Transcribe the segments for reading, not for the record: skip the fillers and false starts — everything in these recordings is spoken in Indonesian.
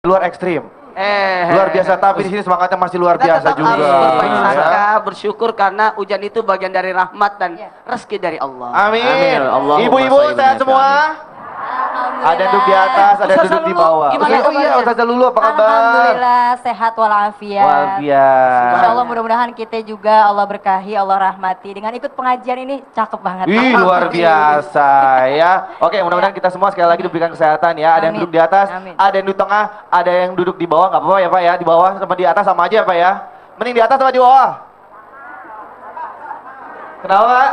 luar ekstrim. Luar biasa, tapi di sini semangatnya masih luar biasa juga. Berbaik sangka, Ya. bersyukur karena hujan itu bagian dari rahmat dan rezeki dari Allah. Amin. Amin. Allahumma Ibu-ibu sholli sehat wa semua? Ada yang duduk di atas, ada yang Ustazah duduk di Lulu, bawah. gimana Oh iya, kabarnya? Ustazah Lulu apa kabar? Alhamdulillah sehat walafiat. Walafiat. Insya Allah mudah-mudahan kita juga Allah berkahi, Allah rahmati. Dengan ikut pengajian ini cakep banget. Ih, luar biasa ya. Oke, mudah-mudahan kita semua sekali lagi diberikan kesehatan ya. Ada yang Amin. duduk di atas, Amin. ada yang di tengah, ada yang duduk di bawah. Nggak apa-apa ya Pak ya, di bawah sama di atas sama aja ya Pak ya. Mending di atas sama di bawah. Kenapa Pak?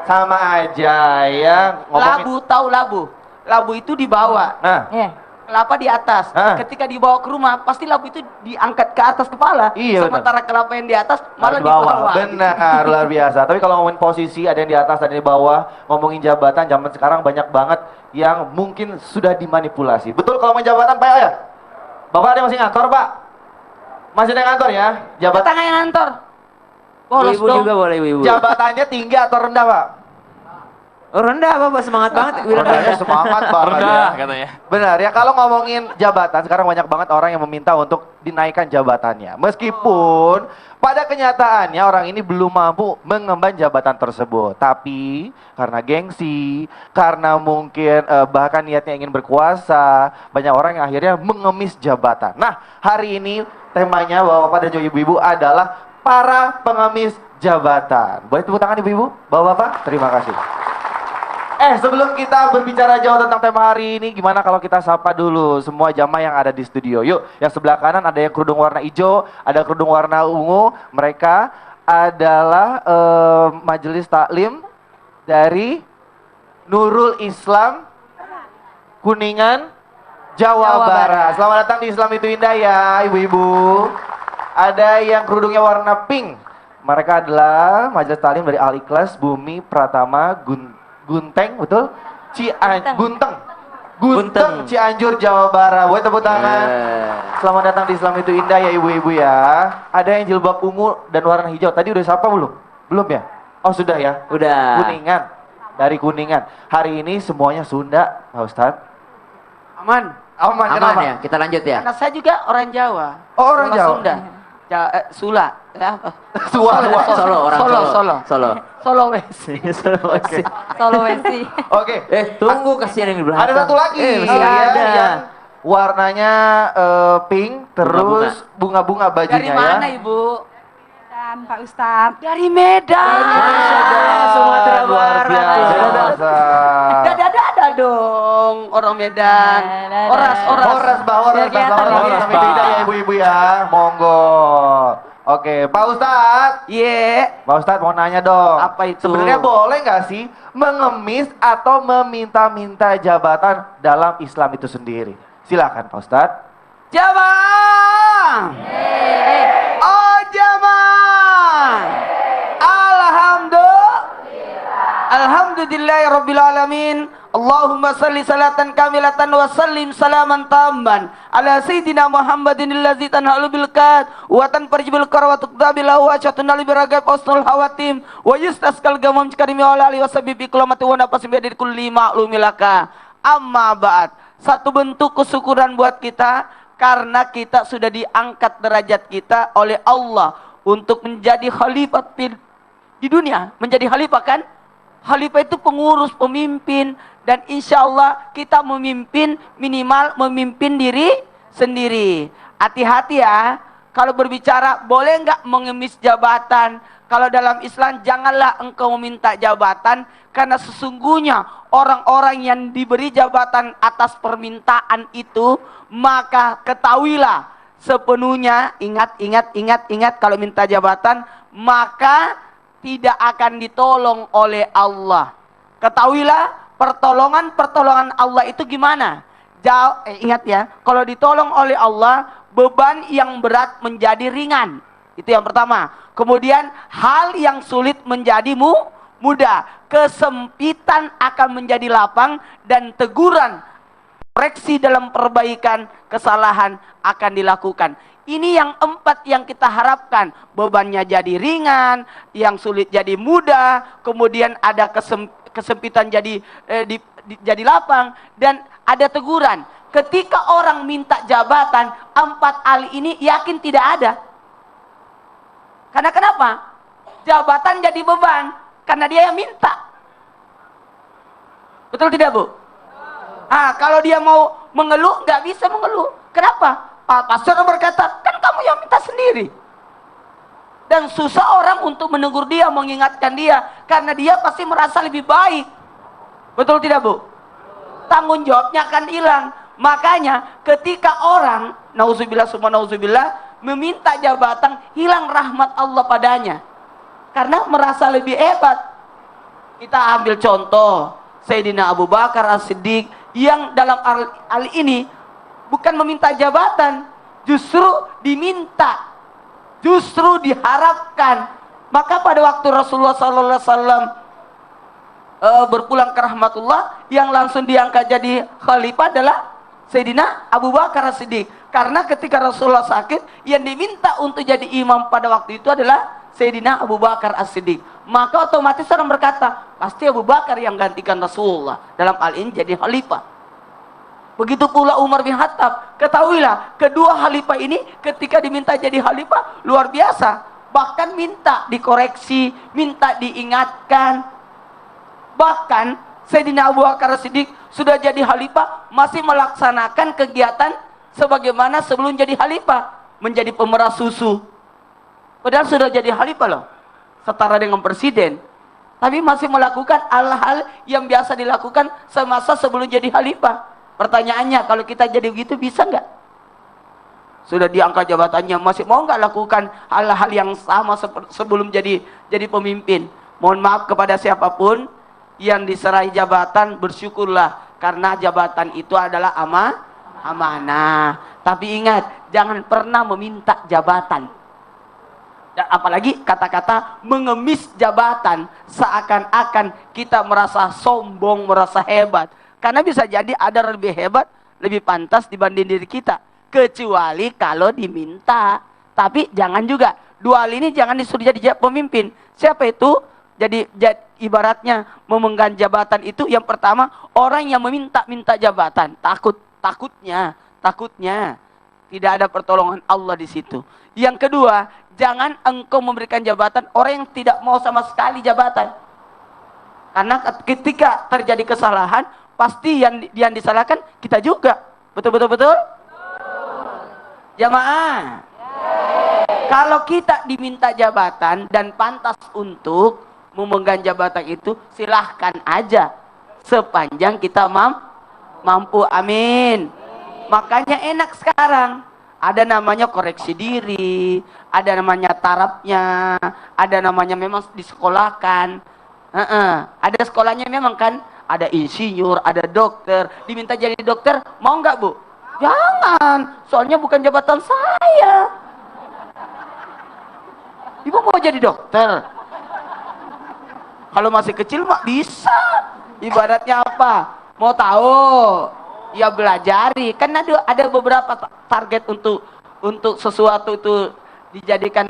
Sama aja ya. Labu, tahu labu? Labu itu dibawa, Nah, Iya. kelapa di atas. Ah. Ketika dibawa ke rumah, pasti labu itu diangkat ke atas kepala. Iya, Sementara kelapa yang di atas di malah bawah. dibawa. Benar, luar biasa. Tapi kalau ngomongin posisi, ada yang di atas, ada yang di bawah. Ngomongin jabatan, zaman sekarang banyak banget yang mungkin sudah dimanipulasi. Betul kalau ngomongin jabatan, Pak ya? Bapak ada yang masih ngantor, Pak? Masih ada yang ngantor ya? Jabatan Tangan yang ngantor. Bolos Ibu dong. juga boleh ibu. jabatannya tinggi atau rendah, Pak? Oh, rendah Bapak, semangat banget bilang Rendahnya rendah. semangat banget. Rendah ya. katanya. Benar ya, kalau ngomongin jabatan, sekarang banyak banget orang yang meminta untuk dinaikkan jabatannya. Meskipun pada kenyataannya orang ini belum mampu mengemban jabatan tersebut. Tapi karena gengsi, karena mungkin bahkan niatnya ingin berkuasa, banyak orang yang akhirnya mengemis jabatan. Nah, hari ini temanya Bapak-bapak dan juga ibu-ibu adalah para pengemis jabatan. Boleh tepuk tangan ibu-ibu? Bapak-bapak, terima kasih. Sebelum kita berbicara jauh tentang tema hari ini, gimana kalau kita sapa dulu semua jamaah yang ada di studio. Yuk, yang sebelah kanan ada yang kerudung warna hijau, ada kerudung warna ungu. Mereka adalah majelis taklim dari Nurul Islam Kuningan, Jawa Barat. Selamat datang di Islam Itu Indah ya, ibu-ibu. Ada yang kerudungnya warna pink. Mereka adalah majelis taklim dari Al Ikhlas Bumi Pratama Gunteng, betul? Gunteng, Cianjur, Jawa Barat. Buat tepuk tangan. Selamat datang di Islam Itu Indah ya ibu-ibu ya. Ada yang jilbab ungu dan warna hijau. Tadi udah sapa belum? Belum ya? Oh sudah ya? Udah. Kuningan. Dari Kuningan. Hari ini semuanya Sunda, Pak Ustadz. Aman. Aman, Aman kenapa? ya, kita lanjut ya. Karena saya juga orang Jawa. Oh, orang Jawa. Sunda. Sula. Ya. Solo, orang Solo. Sulawesi. Sulawesi. Sulawesi. Oke. Tunggu kasihan yang di belakang. Ada satu lagi. Masih Ya, ada. yang warnanya pink, terus bunga-bunga bajunya Dari mana ya. Ibu? Dan Pak Ustadz. Dari Medan. Sumatera Luar Barat. biasa. Dada dong orang Medan. Oras. Horas, Biar kelihatan, selamat biar datang kelihatan. Tidak ya ibu-ibu ya, monggo. Oke, Pak Ustadz. Iya. Pak Ustadz mau nanya dong. Apa itu? Sebenarnya boleh nggak sih mengemis atau meminta-minta jabatan dalam Islam itu sendiri? Silakan Pak Ustadz. Jamaah. Oh jamaah. Alhamdulillahirabbil alamin. Allahumma salli salatan kamilatan wa sallim salaman tamman ala sayyidina Muhammadin allazi tanhalu bil kad wa tanfarjul karwa tuqdabil wa syatun li biragai posnul hawatim wa yustaskal gamam karimi wa ali wa sabibi kulamati wa nafasim bi kulli ma'lumilaka. Amma ba'd. Satu bentuk kesyukuran buat kita karena kita sudah diangkat derajat kita oleh Allah untuk menjadi khalifah di dunia. Menjadi khalifah kan? Khalifah itu pengurus, pemimpin. Dan insya Allah kita memimpin, minimal memimpin diri sendiri. Hati-hati ya. Kalau berbicara boleh nggak mengemis jabatan. Kalau dalam Islam janganlah engkau meminta jabatan. Karena sesungguhnya orang-orang yang diberi jabatan atas permintaan itu, maka ketahuilah sepenuhnya, ingat kalau minta jabatan, maka tidak akan ditolong oleh Allah. Ketahuilah pertolongan Allah itu gimana? Ingat ya, kalau ditolong oleh Allah, beban yang berat menjadi ringan. Itu yang pertama. Kemudian hal yang sulit menjadi mudah. Kesempitan akan menjadi lapang dan teguran, koreksi dalam perbaikan kesalahan akan dilakukan. Ini yang 4 yang kita harapkan. Bebannya jadi ringan, yang sulit jadi mudah, kemudian ada kesempitan jadi lapang, dan ada teguran. ketika orang minta jabatan, 4 ahli ini yakin tidak ada. Karena kenapa? Jabatan jadi beban, karena dia yang minta. Betul tidak, Bu? Kalau dia mau mengeluh, nggak bisa mengeluh. Kenapa? Pastor berkata, kan kamu yang minta sendiri. Dan susah orang untuk menegur dia, mengingatkan dia, karena dia pasti merasa lebih baik. Betul tidak, Bu? Tanggung jawabnya akan hilang. Makanya ketika orang, nauzubillah summa nauzubillah, meminta jabatan, hilang rahmat Allah padanya. Karena merasa lebih hebat. Kita ambil contoh Sayyidina Abu Bakar As-Siddiq yang dalam hal ini bukan meminta jabatan, justru diminta, justru diharapkan. Maka pada waktu Rasulullah SAW berpulang ke rahmatullah, yang langsung diangkat jadi khalifah adalah Sayyidina Abu Bakar As-Siddiq. Karena ketika Rasulullah sakit, yang diminta untuk jadi imam pada waktu itu adalah Sayyidina Abu Bakar As-Siddiq. Maka otomatis orang berkata, pasti Abu Bakar yang gantikan Rasulullah dalam hal ini jadi khalifah. Begitu pula Umar bin Khattab. Ketahuilah, kedua khalifah ini ketika diminta jadi khalifah luar biasa. Bahkan minta dikoreksi, minta diingatkan. Bahkan Sayyidina Abu Bakar As-Siddiq sudah jadi khalifah, masih melaksanakan kegiatan sebagaimana sebelum jadi khalifah, menjadi pemerah susu. Padahal sudah jadi khalifah loh, setara dengan presiden. Tapi masih melakukan hal-hal yang biasa dilakukan semasa sebelum jadi khalifah. Pertanyaannya, kalau kita jadi begitu bisa nggak? Sudah diangkat jabatannya, masih mau nggak lakukan hal-hal yang sama sebelum jadi pemimpin? Mohon maaf kepada siapapun yang diserahi jabatan, bersyukurlah. Karena jabatan itu adalah amanah. Tapi ingat, jangan pernah meminta jabatan. Dan apalagi kata-kata mengemis jabatan, seakan-akan kita merasa sombong, merasa hebat. Karena bisa jadi ada yang lebih hebat, lebih pantas dibanding diri kita. Kecuali kalau diminta. Tapi jangan juga, dua hal ini jangan disuruh jadi pemimpin. Siapa itu? Jadi ibaratnya memegang jabatan itu, yang pertama orang yang meminta jabatan. Takutnya tidak ada pertolongan Allah di situ. Yang kedua, jangan engkau memberikan jabatan orang yang tidak mau sama sekali jabatan. Karena ketika terjadi kesalahan, pasti yang disalahkan kita juga. Betul? Jamaah. Kalau kita diminta jabatan dan pantas untuk memegang jabatan itu, silahkan aja. Sepanjang kita mampu. Amin. Makanya enak sekarang. Ada namanya koreksi diri, ada namanya tarapnya, ada namanya memang disekolahkan. Ada sekolahnya memang kan, ada insinyur, ada dokter. Diminta jadi dokter, mau nggak, Bu? Jangan, soalnya bukan jabatan saya. Ibu mau jadi dokter? Kalau masih kecil mah bisa. Ibaratnya apa? Mau tahu? Ya belajari. Kan ada beberapa target untuk sesuatu itu dijadikan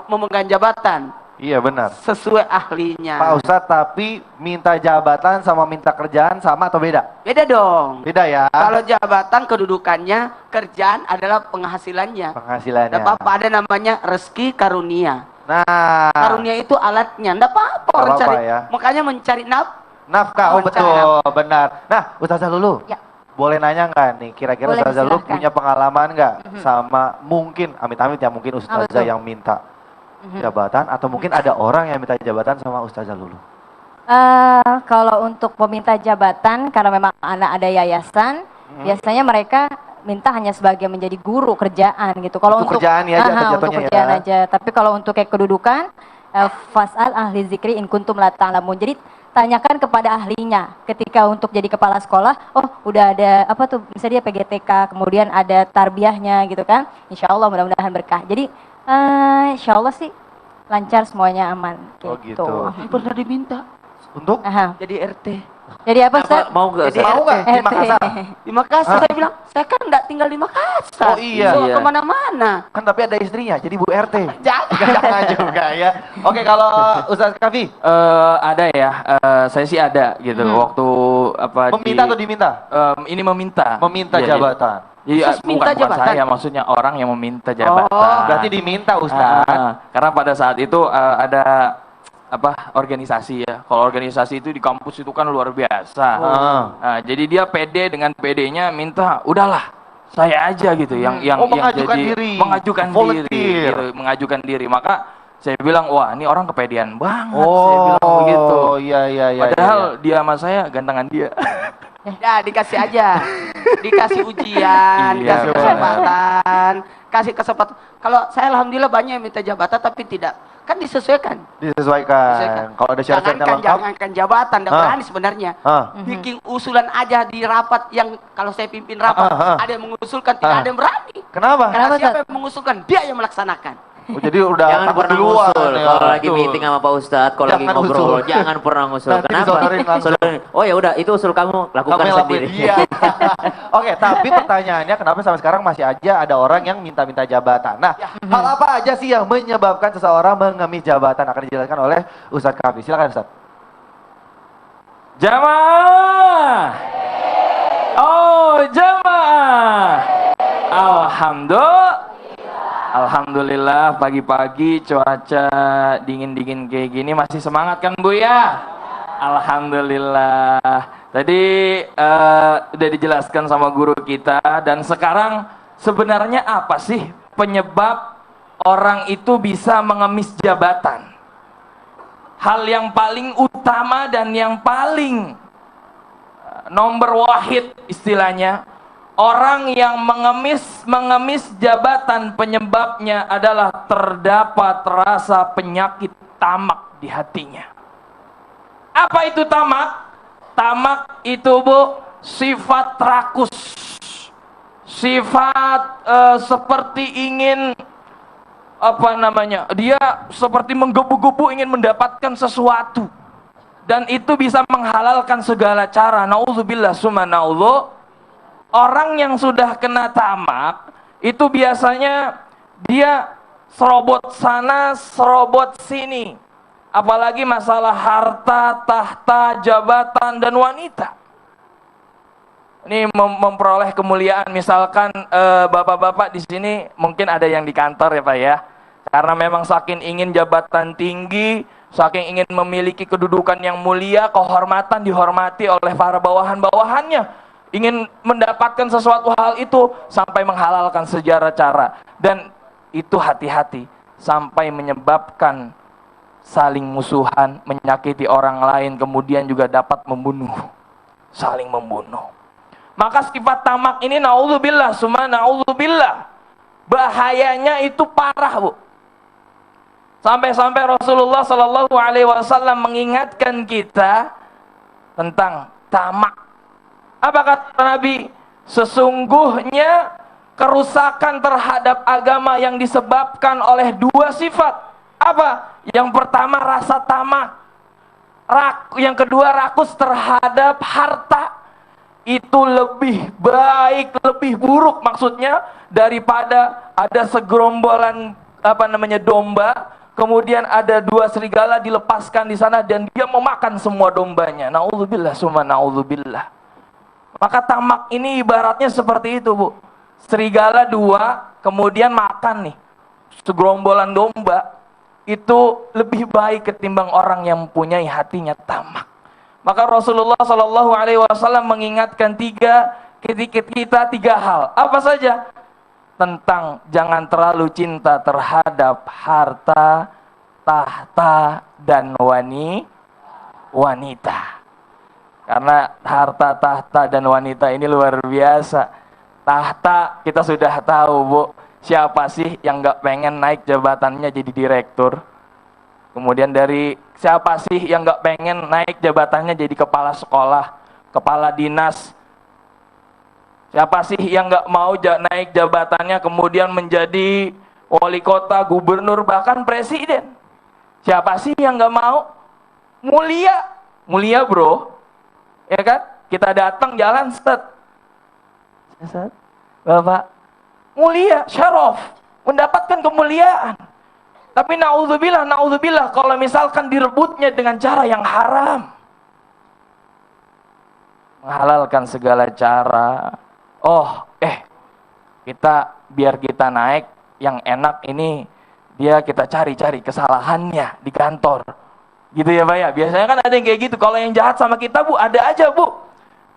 memegang jabatan. Iya benar. Sesuai ahlinya. Pak Ustadz, tapi minta jabatan sama minta kerjaan sama atau beda? Beda dong. Beda ya. Kalau jabatan kedudukannya, kerjaan adalah penghasilannya. Penghasilannya. Tidak apa-apa, ada namanya rezeki karunia. Nah. Karunia itu alatnya. Tidak apa-apa orang Apa-apa cari. ya. Makanya mencari Nafkah, oh betul, benar. Nah, Ustazah Lulu, Ya. boleh nanya nggak nih, kira-kira Boleh, Ustazah Lulu silahkan. punya pengalaman nggak sama mungkin, amit-amit ya, mungkin Ustazah betul. yang minta jabatan, atau mungkin ada orang yang minta jabatan sama Ustazah Lulu? Kalau untuk peminta jabatan, karena memang anak ada yayasan, biasanya mereka minta hanya sebagai menjadi guru kerjaan gitu. Kalau Untuk kerjaan ya aja, untuk jatuhnya kerjaan ya. aja. Tapi kalau untuk kayak kedudukan, fas'al ahli zikri in kuntum la ta'lamun. Jadi tanyakan kepada ahlinya. Ketika untuk jadi kepala sekolah, oh udah ada apa tuh? Misalnya dia PGTK, kemudian ada tarbiyahnya gitu kan. Insya Allah mudah-mudahan berkah. Jadi insya Allah sih lancar semuanya aman. Oh, Gitu. gitu. Pernah diminta Untuk? Aha. jadi RT. Jadi apa Ustaz? Mau nggak? Jadi Ustaz? Mau nggak di RT. Makassar? Di Makassar. Saya bilang, saya kan nggak tinggal di Makassar. Oh, iya. So, Iya. kemana-mana. Kan tapi ada istrinya, jadi Bu RT. Jangan. Jangan juga ya. Oke, kalau Ustaz Kafi, Ada ya, saya sih ada gitu waktu apa meminta atau diminta? ini meminta. Meminta Iya, jabatan. Jadi, Khusus minta bukan jabatan? saya, maksudnya orang yang meminta jabatan. Berarti diminta Ustaz. Karena pada saat itu ada apa organisasi ya. Kalau organisasi itu di kampus itu kan luar biasa. Nah, jadi dia pede dengan pedenya minta, udahlah saya aja gitu yang mengajukan jadi diri. mengajukan Volunteer. diri, gitu, mengajukan diri. Maka saya bilang, wah ini orang kepedean banget. Oh, Saya bilang begitu. iya. Padahal dia sama saya gantengan dia. Ya dikasih aja, dikasih ujian, Iya, dikasih benar. kesempatan, kasih kesempatan. Kalau saya alhamdulillah banyak yang minta jabatan tapi tidak, kan disesuaikan. Disesuaikan. Kalau ada syarat-syaratnya lengkap. Jangankan jabatan, tidak berani sebenarnya. Bikin usulan aja di rapat yang kalau saya pimpin rapat, ada yang mengusulkan, tidak ada yang berani. Kenapa? Karena Kenapa, siapa Ustaz? yang mengusulkan, dia yang melaksanakan. Oh, jadi udah Jangan takut pernah duluan ngusul. ya. Kalau lagi Betul. meeting sama Pak Ustadz, kalau lagi Jangan ngobrol, usul. jangan pernah ngusul. Nanti Kenapa? disodorin langsung. Sodorin. Oh ya udah, itu usul kamu, lakukan Kamu yang sendiri. lakuin. Iya. Oke, tapi pertanyaannya kenapa sampai sekarang masih aja ada orang yang minta-minta jabatan. Nah, hal apa aja sih yang menyebabkan seseorang mengemis jabatan akan dijelaskan oleh Ustadz Kafi. Silakan Ustadz. Jamaah. Oh, jamaah. Alhamdulillah pagi-pagi cuaca dingin-dingin kayak gini masih semangat kan Bu ya? Alhamdulillah. Tadi udah dijelaskan sama guru kita dan sekarang sebenarnya apa sih penyebab orang itu bisa mengemis jabatan? Hal yang paling utama dan yang paling nomor wahid istilahnya, orang yang mengemis jabatan penyebabnya adalah terdapat rasa penyakit tamak di hatinya. Apa itu tamak? Tamak itu Bu, sifat rakus. Sifat seperti ingin dia seperti menggebu-gebu ingin mendapatkan sesuatu. Dan itu bisa menghalalkan segala cara. Nauzubillah summa naudzu. Orang yang sudah kena tamak itu biasanya dia serobot sana, serobot sini. Apalagi masalah harta, tahta, jabatan, dan wanita. Ini memperoleh kemuliaan. Misalkan bapak-bapak di sini mungkin ada yang di kantor ya Pak ya. Karena memang saking ingin jabatan tinggi, saking ingin memiliki kedudukan yang mulia, kehormatan, dihormati oleh para bawahan-bawahannya, ingin mendapatkan sesuatu hal itu sampai menghalalkan segala cara. Dan itu hati-hati sampai menyebabkan saling musuhan, menyakiti orang lain, kemudian juga dapat membunuh, saling membunuh. Maka sifat tamak ini naudzubillah summa naudzubillah, bahayanya itu parah Bu. Sampai-sampai Rasulullah Shallallahu Alaihi Wasallam mengingatkan kita tentang tamak. Apa kata Nabi? Sesungguhnya kerusakan terhadap agama yang disebabkan oleh dua sifat. Apa? Yang pertama rasa tamak. Yang kedua rakus terhadap harta. Itu lebih baik, lebih buruk maksudnya daripada ada segerombolan domba. Kemudian ada dua serigala dilepaskan di sana dan dia memakan semua dombanya. Nauzubillah summa naudzubillah. Maka tamak ini ibaratnya seperti itu Bu. Serigala dua kemudian makan nih segerombolan domba. Itu lebih baik ketimbang orang yang mempunyai hatinya tamak. Maka Rasulullah Shallallahu Alaihi Wasallam mengingatkan kita tiga hal. Apa saja? Tentang jangan terlalu cinta terhadap harta, tahta, dan wanita. Karena harta, tahta, dan wanita ini luar biasa. Tahta kita sudah tahu Bu, siapa sih yang gak pengen naik jabatannya jadi direktur? Kemudian dari siapa sih yang gak pengen naik jabatannya jadi kepala sekolah, kepala dinas? Siapa sih yang gak mau naik jabatannya kemudian menjadi wali kota, gubernur, bahkan presiden? Siapa sih yang gak mau? Mulia bro. Ya kan? Kita datang jalan set. Bapak mulia, syaraf, mendapatkan kemuliaan. Tapi naudzubillah kalau misalkan direbutnya dengan cara yang haram. Menghalalkan segala cara. Biar kita naik yang enak ini, kita cari-cari kesalahannya di kantor. Gitu ya Pak ya. Biasanya kan ada yang kayak gitu. Kalau yang jahat sama kita Bu, ada aja Bu.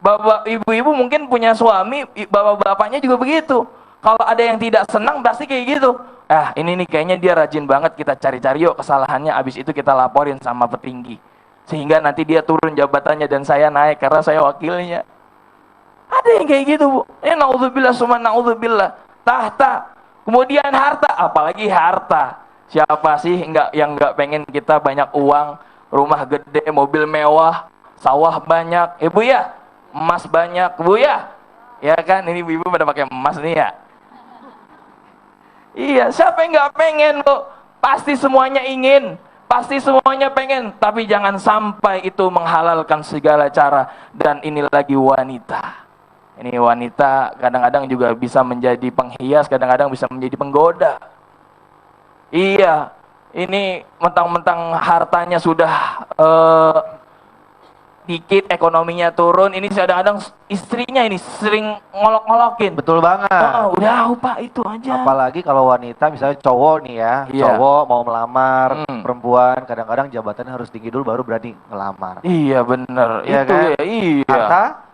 Bapak ibu-ibu mungkin punya suami, bapak-bapaknya juga begitu. Kalau ada yang tidak senang pasti kayak gitu. Ini nih kayaknya dia rajin banget, kita cari-cari yuk kesalahannya, abis itu kita laporin sama petinggi. Sehingga nanti dia turun jabatannya dan saya naik karena saya wakilnya. Ada yang kayak gitu Bu. Naudzubillah summa naudzubillah. Tahta, kemudian harta, apalagi harta. Siapa sih yang nggak pengen kita banyak uang, rumah gede, mobil mewah, sawah banyak, ibu ya, emas banyak, Bu ya. Ya kan, ini ibu pada pakai emas nih ya. Iya, siapa yang nggak pengen Bu? Pasti semuanya ingin, pasti semuanya pengen, tapi jangan sampai itu menghalalkan segala cara. Dan ini lagi wanita. Ini wanita kadang-kadang juga bisa menjadi penghias, kadang-kadang bisa menjadi penggoda. Iya, ini mentang-mentang hartanya sudah dikit, ekonominya turun, ini kadang-kadang istrinya ini sering ngolok-ngolokin. Betul banget. Udah Pak, itu aja. Apalagi kalau wanita, misalnya cowok nih ya, Iya. cowok mau melamar perempuan, kadang-kadang jabatannya harus tinggi dulu baru berani ngelamar. Iya bener, Iya itu kan? ya, iya.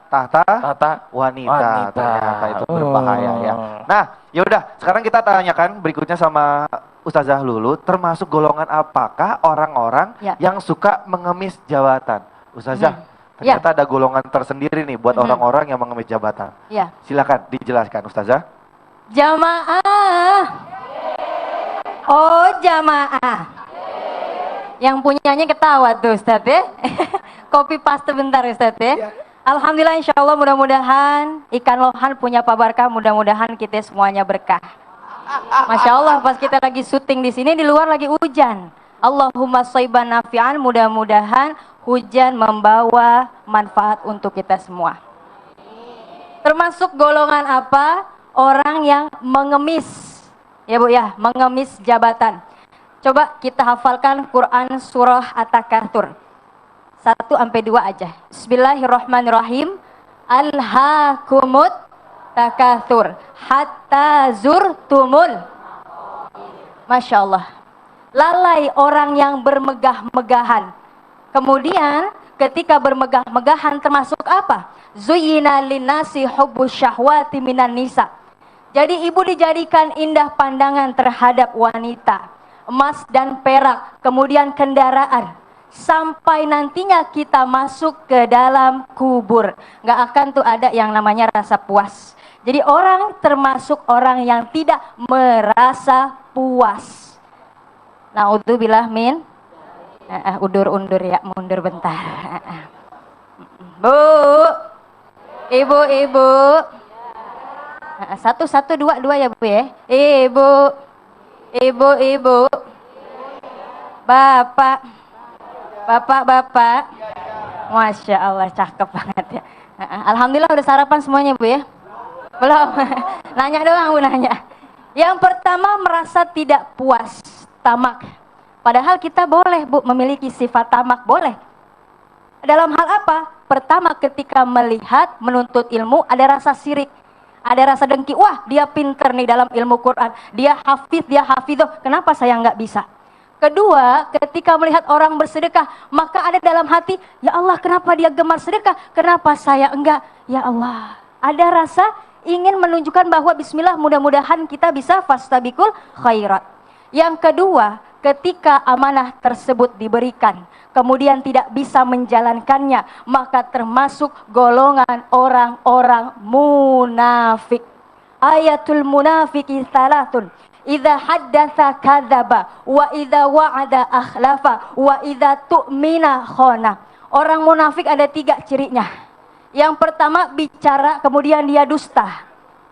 Tahta wanita. Ternyata itu berbahaya ya. Nah, yaudah, sekarang kita tanyakan berikutnya sama Ustazah Lulu, termasuk golongan apakah orang-orang yang suka mengemis jabatan? Ustazah, ternyata ada golongan tersendiri nih buat orang-orang yang mengemis jabatan. Ya. Silakan dijelaskan Ustazah. Jamaah. Oh, jamaah. Yang punyanya ketawa tuh Ustaz ya. Copy paste bentar Ustaz ya. Alhamdulillah, insya Allah mudah-mudahan ikan lohan punya Pak Barkah, mudah-mudahan kita semuanya berkah. Masya Allah, pas kita lagi syuting di sini, di luar lagi hujan. Allahumma shayban nafi'an, mudah-mudahan hujan membawa manfaat untuk kita semua. Termasuk golongan apa? Orang yang mengemis, ya Bu ya, mengemis jabatan. Coba kita hafalkan Quran surah At-Takatsur. 1-2 aja. Bismillahirrahmanirrahim. Alhaakumut takatsur hatta zurtumul. Masya Allah. Lalai orang yang bermegah-megahan. Kemudian ketika bermegah-megahan termasuk apa? Zuyyina linnasi hubbus syahwati minan nisa. Jadi ibu dijadikan indah pandangan terhadap wanita, emas dan perak, kemudian kendaraan. Sampai nantinya kita masuk ke dalam kubur, nggak akan tuh ada yang namanya rasa puas. Jadi orang termasuk orang yang tidak merasa puas. Naudzubillah min. Undur ya, mundur bentar. Bu, ibu. 1, 2 ya Bu ya. Ibu. Bapak. Masya Allah, cakep banget ya. Alhamdulillah udah sarapan semuanya Bu ya? Belum? Nanya doang Bu, nanya. Yang pertama, merasa tidak puas, tamak. Padahal kita boleh Bu memiliki sifat tamak, boleh. Dalam hal apa? Pertama, ketika melihat, menuntut ilmu, ada rasa sirik. Ada rasa dengki, wah dia pinter nih dalam ilmu Quran. Dia hafidh, kenapa saya nggak bisa? Kedua, ketika melihat orang bersedekah, maka ada dalam hati, ya Allah kenapa dia gemar sedekah, kenapa saya enggak? Ya Allah, ada rasa ingin menunjukkan bahwa bismillah, mudah-mudahan kita bisa fastabiqul khairat. Yang kedua, ketika amanah tersebut diberikan, kemudian tidak bisa menjalankannya, maka termasuk golongan orang-orang munafik. Ayatul munafiki salatun. Idza haddatsa kadzaba wa idza wa'ada akhlafa wa idza tu'mina khana. Orang munafik ada 3 cirinya. Yang pertama, bicara kemudian dia dusta.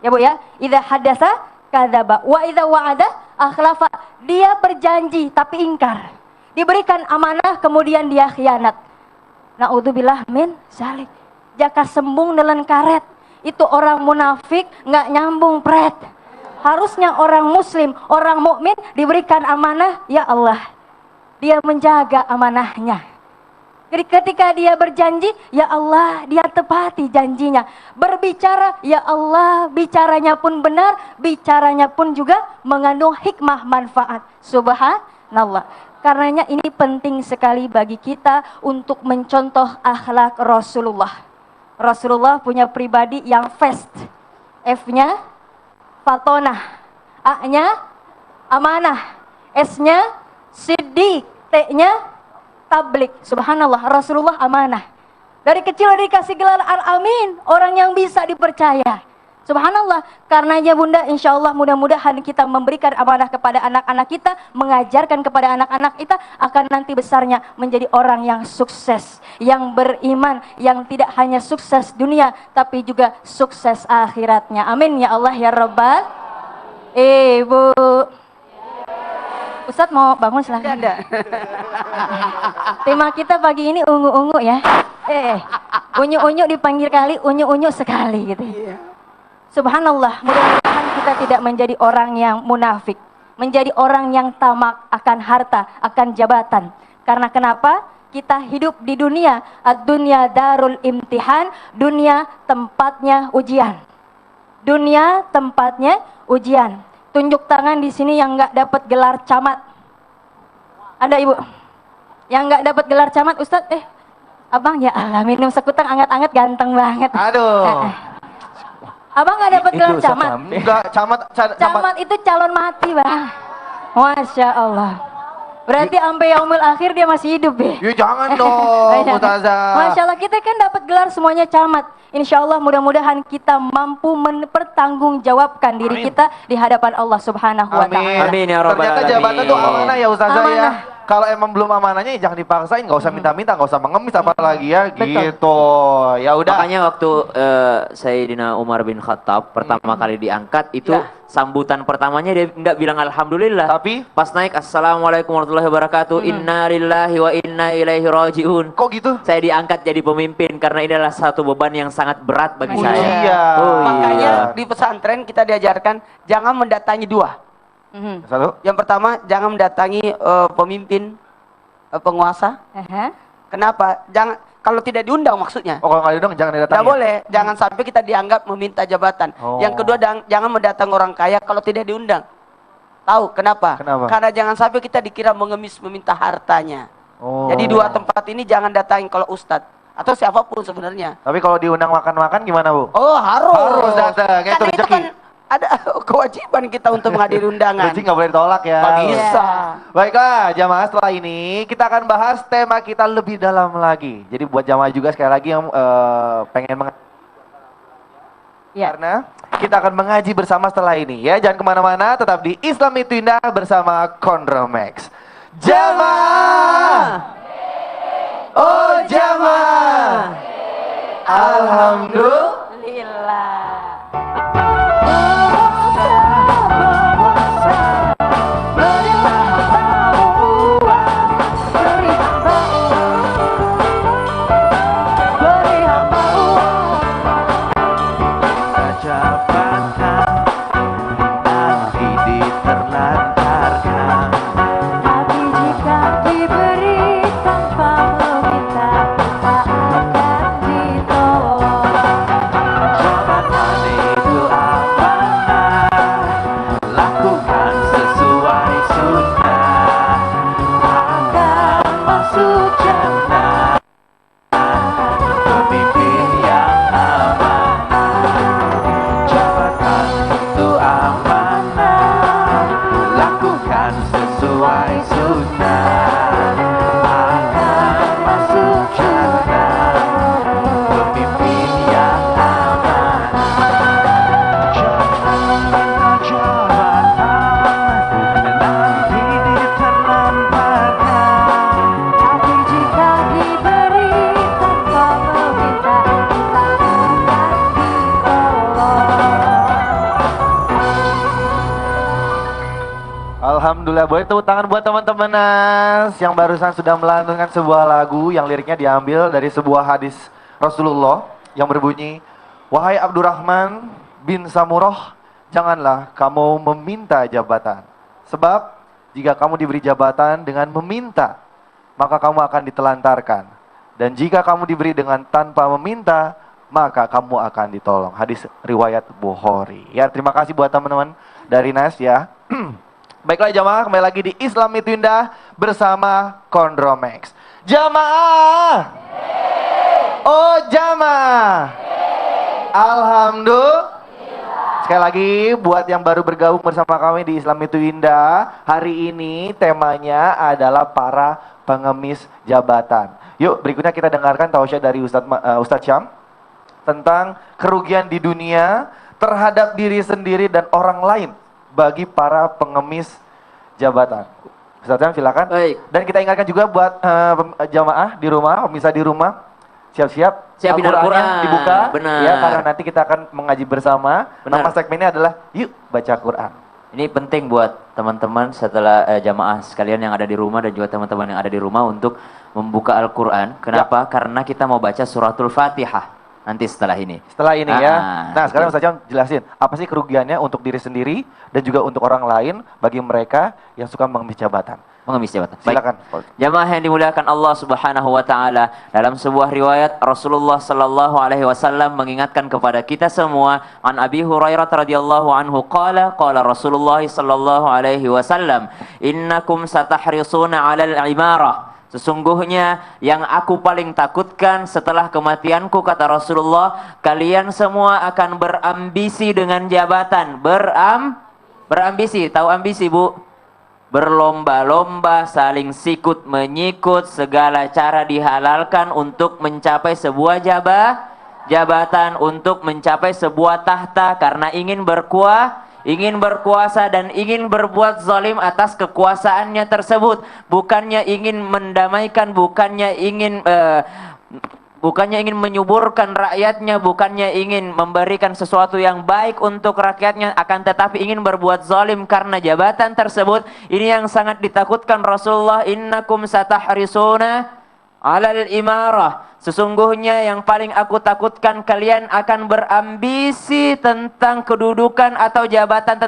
Ya Bu ya, idza haddatsa kadzaba wa idza wa'ada akhlafa. Dia berjanji tapi ingkar. Diberikan amanah kemudian dia khianat. Naudzubillah min zalik. Jaka sembung nelen karet. Itu orang munafik nggak nyambung pret. Harusnya orang muslim, orang mukmin diberikan amanah, ya Allah, dia menjaga amanahnya. Jadi ketika dia berjanji, ya Allah, dia tepati janjinya. Berbicara, ya Allah, bicaranya pun benar, bicaranya pun juga mengandung hikmah manfaat. Subhanallah. Karenanya ini penting sekali bagi kita untuk mencontoh akhlak Rasulullah. Rasulullah punya pribadi yang fast. F-nya fatonah, A-nya amanah, S-nya siddiq, T-nya tablik. Subhanallah, Rasulullah amanah. Dari kecil dikasih gelar Al-Amin, orang yang bisa dipercaya. Subhanallah, karenanya Bunda, insya Allah mudah-mudahan kita memberikan amanah kepada anak-anak kita, mengajarkan kepada anak-anak kita, akan nanti besarnya menjadi orang yang sukses, yang beriman, yang tidak hanya sukses dunia, tapi juga sukses akhiratnya. Amin ya Allah ya Rabbal. Ibu. Ustadz mau bangun silahkan. Ada. Tema kita pagi ini ungu-ungu ya. Unyu-unyu dipanggil kali, unyu-unyu sekali gitu. Subhanallah, mudah-mudahan kita tidak menjadi orang yang munafik, menjadi orang yang tamak akan harta, akan jabatan. Karena kenapa? Kita hidup di dunia, ad-dunya darul imtihan, dunia tempatnya ujian. Dunia tempatnya ujian. Tunjuk tangan di sini yang nggak dapat gelar camat. Ada ibu? Yang nggak dapat gelar camat, Ustadz? Abang ya Allah, minum sekutang anget-anget ganteng banget. Aduh. Abang nggak dapat gelar camat? Enggak, Camat itu calon mati, Bang. Masya Allah. Berarti sampai yaumil akhir dia masih hidup ya? Ya jangan dong, Mustazah. Masya Allah, kita kan dapat gelar semuanya camat. Insya Allah mudah-mudahan kita mampu mempertanggungjawabkan diri kita di hadapan Allah Subhanahu wa Ta'ala. Amin ya rabbal Ternyata alamin. jabatan tuh amanah ya Ustazah ya. Amanah. Kalau emang belum amanahnya ya jangan dipaksain, nggak usah minta-minta, nggak usah mengemis apalagi ya, Betul. gitu. Ya udah. Makanya waktu Sayyidina Umar bin Khattab pertama kali diangkat itu Ya. sambutan pertamanya dia nggak bilang alhamdulillah. Tapi Pas naik assalamualaikum warahmatullahi wabarakatuh, inna lillahi wa inna ilaihi rajiun. kok gitu? Saya diangkat jadi pemimpin karena ini adalah satu beban yang sangat berat bagi Masya saya. Iya. Oh Makanya iya. di pesantren kita diajarkan jangan mendatangi dua. Satu. Yang pertama, jangan mendatangi pemimpin, penguasa. Kenapa? Jangan, kalau tidak diundang maksudnya. Oh kalau nggak diundang jangan didatangi. Tidak boleh, jangan sampai kita dianggap meminta jabatan. Oh. Yang kedua, jangan mendatangi orang kaya kalau tidak diundang. Tahu kenapa? Kenapa? Karena jangan sampai kita dikira mengemis meminta hartanya. Oh. Jadi dua tempat ini jangan datangi kalau ustadz atau siapapun sebenarnya. Tapi kalau diundang makan-makan gimana Bu? Oh harus. Harus datang, kayak itu Karena itu rezeki. kan ada kewajiban kita untuk menghadiri undangan. Rezeki nggak boleh ditolak ya. Nggak bisa. Baiklah jamaah, setelah ini kita akan bahas tema kita lebih dalam lagi. Jadi buat jamaah juga sekali lagi yang pengen Ya. karena kita akan mengaji bersama setelah ini ya. Jangan kemana-mana, tetap di Islam itu Indah bersama Kondromax. Jamaah, oh jamaah, alhamdulillah. Tapi jika diberi tanpa meminta, tak akan ditolong. Jabatan itu amanah, lakukan sesuai sunnah, akan masuk jannah. Pemimpin yang amanah, jabatan itu amanah, lakukan sesuai sunnah, akan masuk jannah. Pemimpin yang Tapi jika diberi tanpa meminta, tak akan ditolong. Alhamdulillah, boleh tepuk tangan buat teman-teman Nas yang barusan sudah melantunkan sebuah lagu yang liriknya diambil dari sebuah hadis Rasulullah yang berbunyi, wahai Abdurrahman bin Samurah, janganlah kamu meminta jabatan. Sebab jika kamu diberi jabatan dengan meminta, maka kamu akan ditelantarkan. Dan jika kamu diberi dengan tanpa meminta, maka kamu akan ditolong. Hadis riwayat Bukhari. Ya, terima kasih buat teman-teman dari NAS ya. Baiklah jamaah, kembali lagi di Islam Itu Indah bersama Kondromex. Jamaah. Oh jamaah. Alhamdulillah. Sekali lagi buat yang baru bergabung bersama kami di Islam Itu Indah, hari ini temanya adalah para pengemis jabatan. Yuk berikutnya kita dengarkan tausiah dari Ustadz Syam tentang kerugian di dunia terhadap diri sendiri dan orang lain bagi para pengemis jabatan. Ustadz Syam silakan. Baik. Dan kita ingatkan juga buat jamaah di rumah, pemirsa di rumah, siap-siap Siapin Al-Qur'annya Al-Qur'an. dibuka. Benar. Ya, karena nanti kita akan mengaji bersama. Benar. Nama segmennya adalah Yuk Baca Quran. Ini penting buat teman-teman setelah jamaah sekalian yang ada di rumah dan juga teman-teman yang ada di rumah untuk membuka Al-Quran. Kenapa? Karena kita mau baca suratul Fatihah nanti setelah ini. Setelah ini ya. Nah, sekarang betul. Ustaz Syam jelasin apa sih kerugiannya untuk diri sendiri dan juga untuk orang lain bagi mereka yang suka mengemis jabatan. Mengemis jabatan. Baik. Silakan. Jamaah yang dimuliakan Allah Subhanahu wa taala, dalam sebuah riwayat Rasulullah sallallahu alaihi wasallam mengingatkan kepada kita semua, an Abi Hurairah radhiyallahu anhu qala Rasulullah sallallahu alaihi wasallam, innakum satahrisuna 'alal imarah. Sesungguhnya yang aku paling takutkan setelah kematianku, kata Rasulullah, kalian semua akan berambisi dengan jabatan. Berambisi, tahu ambisi Bu? Berlomba-lomba, saling sikut menyikut, segala cara dihalalkan untuk mencapai sebuah jabatan, untuk mencapai sebuah tahta karena ingin berkuasa dan ingin berbuat zalim atas kekuasaannya tersebut. Bukannya ingin mendamaikan, bukannya ingin menyuburkan rakyatnya, bukannya ingin memberikan sesuatu yang baik untuk rakyatnya, akan tetapi ingin berbuat zalim karena jabatan tersebut. Ini yang sangat ditakutkan Rasulullah. Innakum satahrisuna 'alal imarah. Sesungguhnya yang paling aku takutkan kalian akan berambisi tentang kedudukan atau jabatan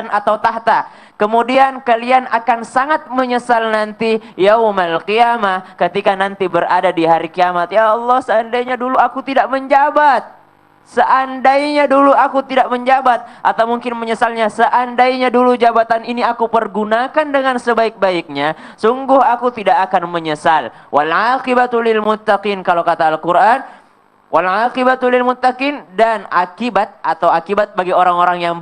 atau tahta. Kemudian kalian akan sangat menyesal nanti yaumal qiyamah, ketika nanti berada di hari kiamat. Ya Allah, seandainya dulu aku tidak menjabat. Seandainya dulu aku tidak menjabat. Atau mungkin menyesalnya, seandainya dulu jabatan ini aku pergunakan dengan sebaik-baiknya, sungguh aku tidak akan menyesal. Wal aqibatu lil muttaqin, kalau kata Al-Quran, wal aqibatu lil muttaqin, dan akibat bagi orang-orang yang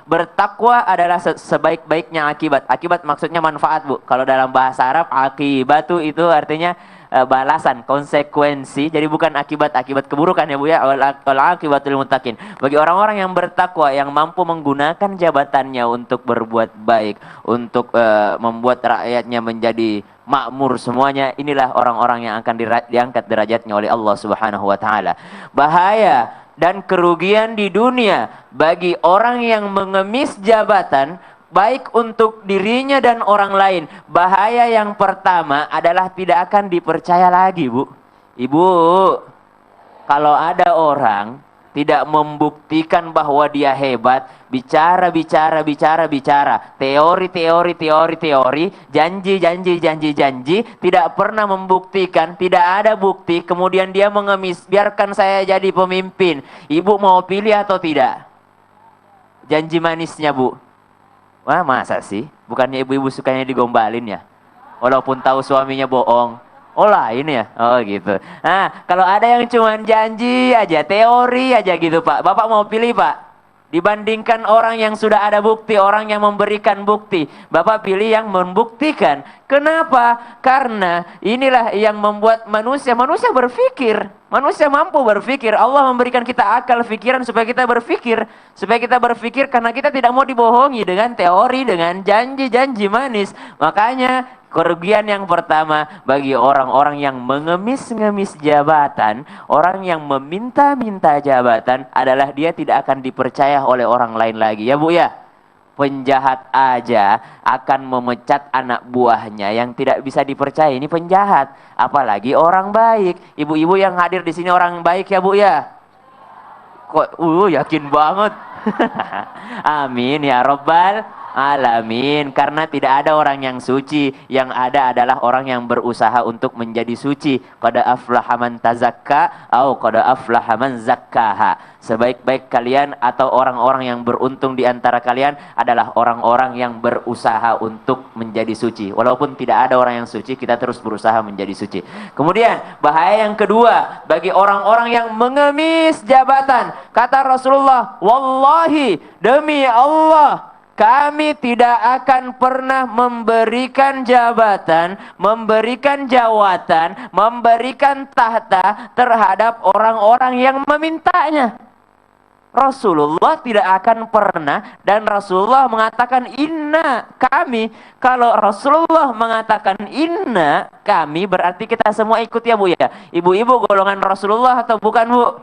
bertakwa adalah sebaik-baiknya akibat. Akibat maksudnya manfaat Bu. Kalau dalam bahasa Arab, akibatu itu artinya balasan, konsekuensi. Jadi bukan akibat keburukan ya Bu ya. Wal aqibatul muttaqin. Bagi orang-orang yang bertakwa, yang mampu menggunakan jabatannya untuk berbuat baik, untuk membuat rakyatnya menjadi makmur semuanya, inilah orang-orang yang akan diangkat derajatnya oleh Allah Subhanahu wa taala. Bahaya dan kerugian di dunia bagi orang yang mengemis jabatan, baik untuk dirinya dan orang lain. Bahaya yang pertama adalah tidak akan dipercaya lagi Bu. Ibu, kalau ada orang tidak membuktikan bahwa dia hebat, bicara, teori, janji, tidak pernah membuktikan, tidak ada bukti, kemudian dia mengemis, biarkan saya jadi pemimpin. Ibu mau pilih atau tidak? Janji manisnya Bu. Wah, masa sih? Bukannya ibu-ibu sukanya digombalin ya? Walaupun tahu suaminya bohong. Oh lain ya? Oh gitu. Nah, kalau ada yang cuma janji aja, teori aja gitu Pak. Bapak mau pilih Pak? Dibandingkan orang yang sudah ada bukti, orang yang memberikan bukti, Bapak pilih yang membuktikan. Kenapa? Karena inilah yang membuat manusia berpikir. Manusia mampu berpikir. Allah memberikan kita akal pikiran supaya kita berpikir. Supaya kita berpikir karena kita tidak mau dibohongi dengan teori, dengan janji-janji manis. Makanya kerugian yang pertama bagi orang-orang yang mengemis-ngemis jabatan, orang yang meminta-minta jabatan adalah dia tidak akan dipercaya oleh orang lain lagi. Ya Bu ya? Penjahat aja akan memecat anak buahnya yang tidak bisa dipercaya. Ini penjahat. Apalagi orang baik. Ibu-ibu yang hadir di sini orang baik ya Bu ya? Kok yakin banget. Amin ya rabbal alamin. Karena tidak ada orang yang suci, yang ada adalah orang yang berusaha untuk menjadi suci. Qad aflaha man tazakka au qad aflaha man zakkaha. Sebaik-baik kalian atau orang-orang yang beruntung di antara kalian adalah orang-orang yang berusaha untuk menjadi suci. Walaupun tidak ada orang yang suci, kita terus berusaha menjadi suci. Kemudian bahaya yang kedua bagi orang-orang yang mengemis jabatan. Kata Rasulullah, wallahi, demi Allah, kami tidak akan pernah memberikan jabatan, memberikan jawatan, memberikan tahta terhadap orang-orang yang memintanya. Rasulullah tidak akan pernah, dan Rasulullah mengatakan inna kami. Kalau Rasulullah mengatakan inna kami, berarti kita semua ikut ya Bu ya. Ibu-ibu golongan Rasulullah atau bukan Bu?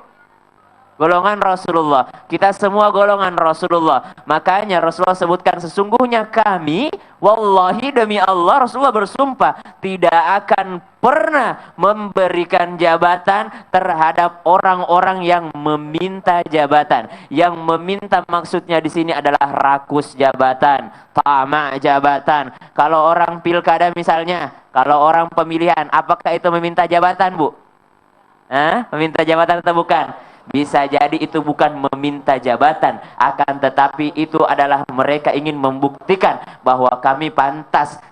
Golongan Rasulullah. Kita semua golongan Rasulullah. Makanya Rasulullah sebutkan sesungguhnya kami, wallahi demi Allah, Rasulullah bersumpah tidak akan pernah memberikan jabatan terhadap orang-orang yang meminta jabatan. Yang meminta maksudnya di sini adalah rakus jabatan, tamak jabatan. Kalau orang pilkada misalnya, kalau orang pemilihan, apakah itu meminta jabatan, Bu? Meminta jabatan atau bukan? Bisa jadi itu bukan meminta jabatan, akan tetapi itu adalah mereka ingin membuktikan bahwa kami pantas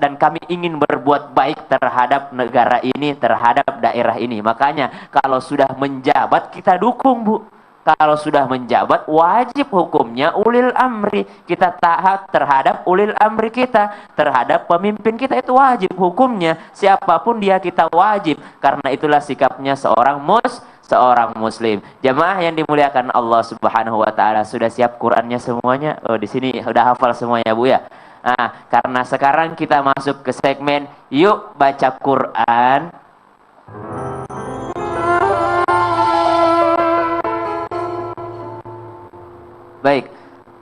dan kami ingin berbuat baik terhadap negara ini, terhadap daerah ini. Makanya kalau sudah menjabat kita dukung, Bu. Kalau sudah menjabat wajib hukumnya ulil amri. Kita taat terhadap ulil amri kita, terhadap pemimpin kita, itu wajib hukumnya. Siapapun dia kita wajib. Karena itulah sikapnya seorang muslim. Jamaah yang dimuliakan Allah Subhanahu wa taala, sudah siap Qur'annya semuanya? Oh, di sini udah hafal semuanya, Bu ya. Nah, karena sekarang kita masuk ke segmen yuk baca Qur'an. Baik,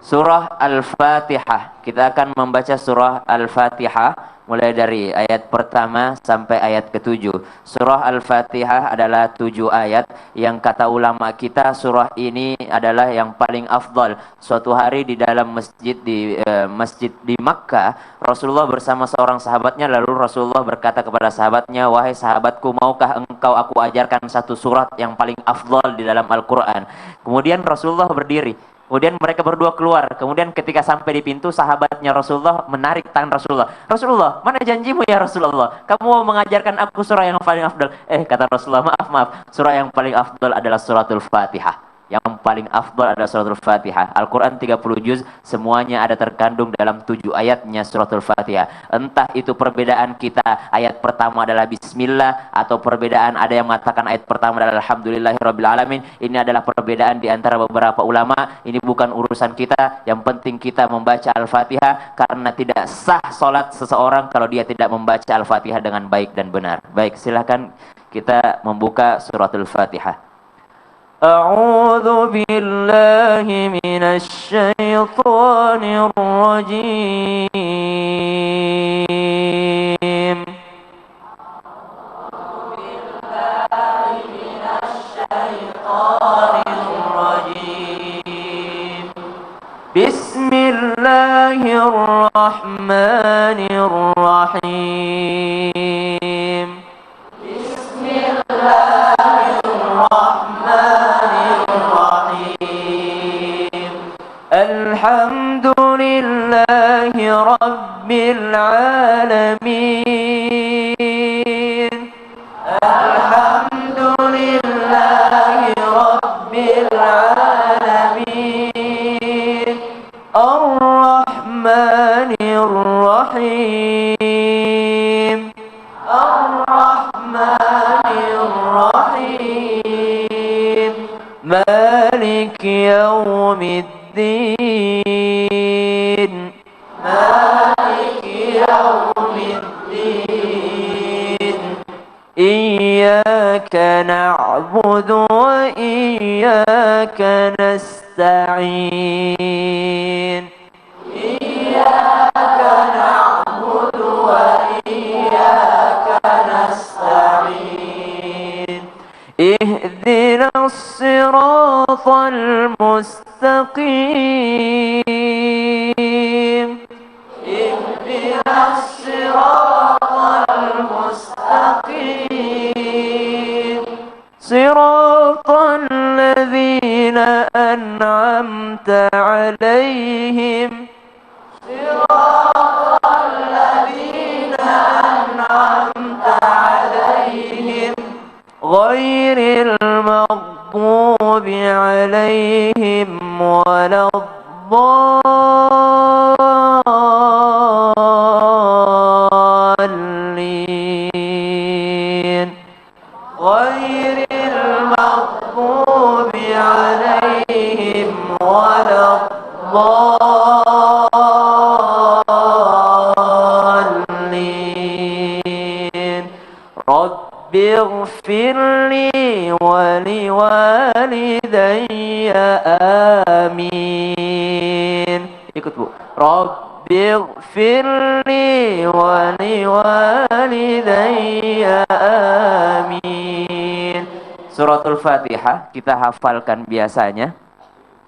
surah Al-Fatihah. Kita akan membaca surah Al-Fatihah mulai dari ayat pertama sampai ayat ke-7. Surah Al-Fatihah adalah 7 ayat yang kata ulama kita surah ini adalah yang paling afdal. Suatu hari di dalam masjid di Makkah, Rasulullah bersama seorang sahabatnya, lalu Rasulullah berkata kepada sahabatnya, "Wahai sahabatku, maukah engkau aku ajarkan satu surat yang paling afdal di dalam Al-Qur'an?" Kemudian Rasulullah berdiri. Kemudian mereka berdua keluar. Kemudian ketika sampai di pintu, sahabatnya Rasulullah menarik tangan Rasulullah. "Rasulullah, mana janjimu ya Rasulullah? Kamu mau mengajarkan aku surah yang paling afdal." Kata Rasulullah, maaf. Surah yang paling afdal adalah suratul Fatihah. Yang paling afdal adalah suratul Fatihah. Al-Quran 30 juz, semuanya ada terkandung dalam 7 ayatnya suratul Fatihah. Entah itu perbedaan kita, ayat pertama adalah Bismillah, atau perbedaan ada yang mengatakan ayat pertama adalah Alhamdulillahirrabbilalamin. Ini adalah perbedaan di antara beberapa ulama. Ini bukan urusan kita. Yang penting kita membaca Al-Fatihah, karena tidak sah solat seseorang kalau dia tidak membaca Al-Fatihah dengan baik dan benar. Baik, silakan kita membuka suratul Fatihah. أعوذ بالله من الشيطان الرجيم بسم الله الرحمن الرحيم بسم الله الرحمن الرحيم الحمد لله رب العالمين الحمد لله رب العالمين الرحمن الرحيم الرحمن الرحيم مالك يوم الدين مالك يوم الدين إياك نعبد وإياك نستعين إياك نعبد وإياك نستعين اهدنا الصراط المستقيم ighfirli wa liwalidayya amin. Ikut Bu. Rabbi ighfirli wa liwalidayya amin. Suratul Fatihah kita hafalkan biasanya.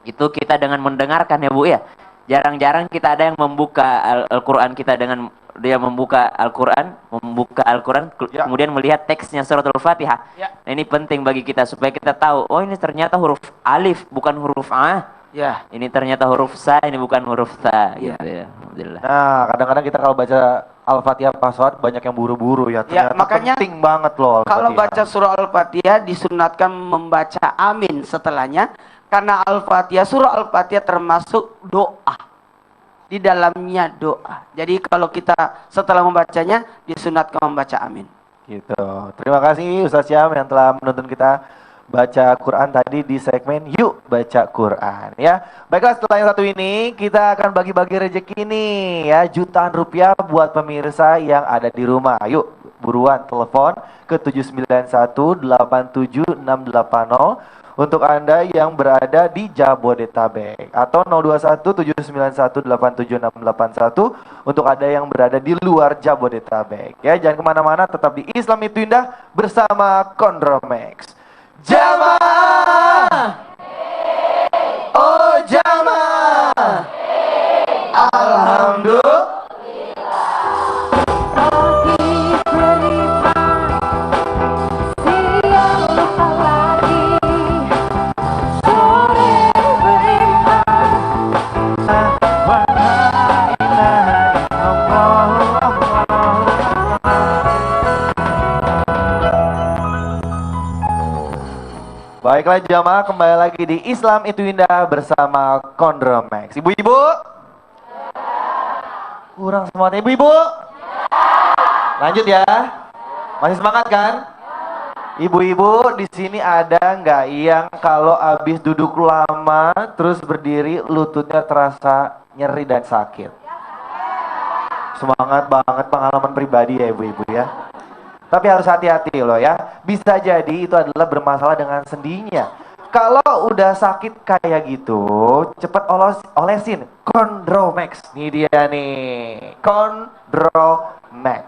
Itu kita dengan mendengarkan ya Bu ya. Jarang-jarang kita ada yang membuka Al-Quran kita dengan dia membuka Al-Quran, Ya. kemudian melihat teksnya suratul Fatihah. Ya. Nah, ini penting bagi kita supaya kita tahu, oh ini ternyata huruf alif bukan huruf A. Ya. Ini ternyata huruf sa, ini bukan huruf ta. Ya. Gitu ya. Alhamdulillah. Nah, kadang-kadang kita kalau baca Al-Fatihah pas sholat banyak yang buru-buru ya. Ya, Ternyata makanya penting banget loh Kalau Al-Fatihah. baca surah Al-Fatihah disunatkan membaca amin setelahnya. Karena Al-Fatihah, surah Al-Fatihah termasuk doa. Di dalamnya doa. Jadi kalau kita setelah membacanya disunatkan membaca amin. Gitu. Terima kasih Ustaz Syam yang telah menuntun kita baca Quran tadi di segmen Yuk Baca Quran ya. Baiklah, setelah yang satu ini kita akan bagi-bagi rezeki nih ya, jutaan rupiah buat pemirsa yang ada di rumah. Yuk buruan telepon ke 791876680 untuk Anda yang berada di Jabodetabek atau 021791876681 untuk Anda yang berada di luar Jabodetabek ya. Jangan kemana-mana, tetap di Islam Itu Indah bersama Kondromex. Jamaah, oh jamaah, alhamdulillah. Baiklah jamaah, kembali lagi di Islam Itu Indah bersama Kondromex. Ibu-ibu? Kurang semangat ibu-ibu? Lanjut ya. Masih semangat kan? Ibu-ibu di sini ada nggak yang kalau habis duduk lama terus berdiri lututnya terasa nyeri dan sakit? Semangat banget, pengalaman pribadi ya ibu-ibu ya. Tapi harus hati-hati loh ya. Bisa jadi itu adalah bermasalah dengan sendinya. Kalau udah sakit kayak gitu, cepat olesin Kondromex. Ini dia nih, Kondromex.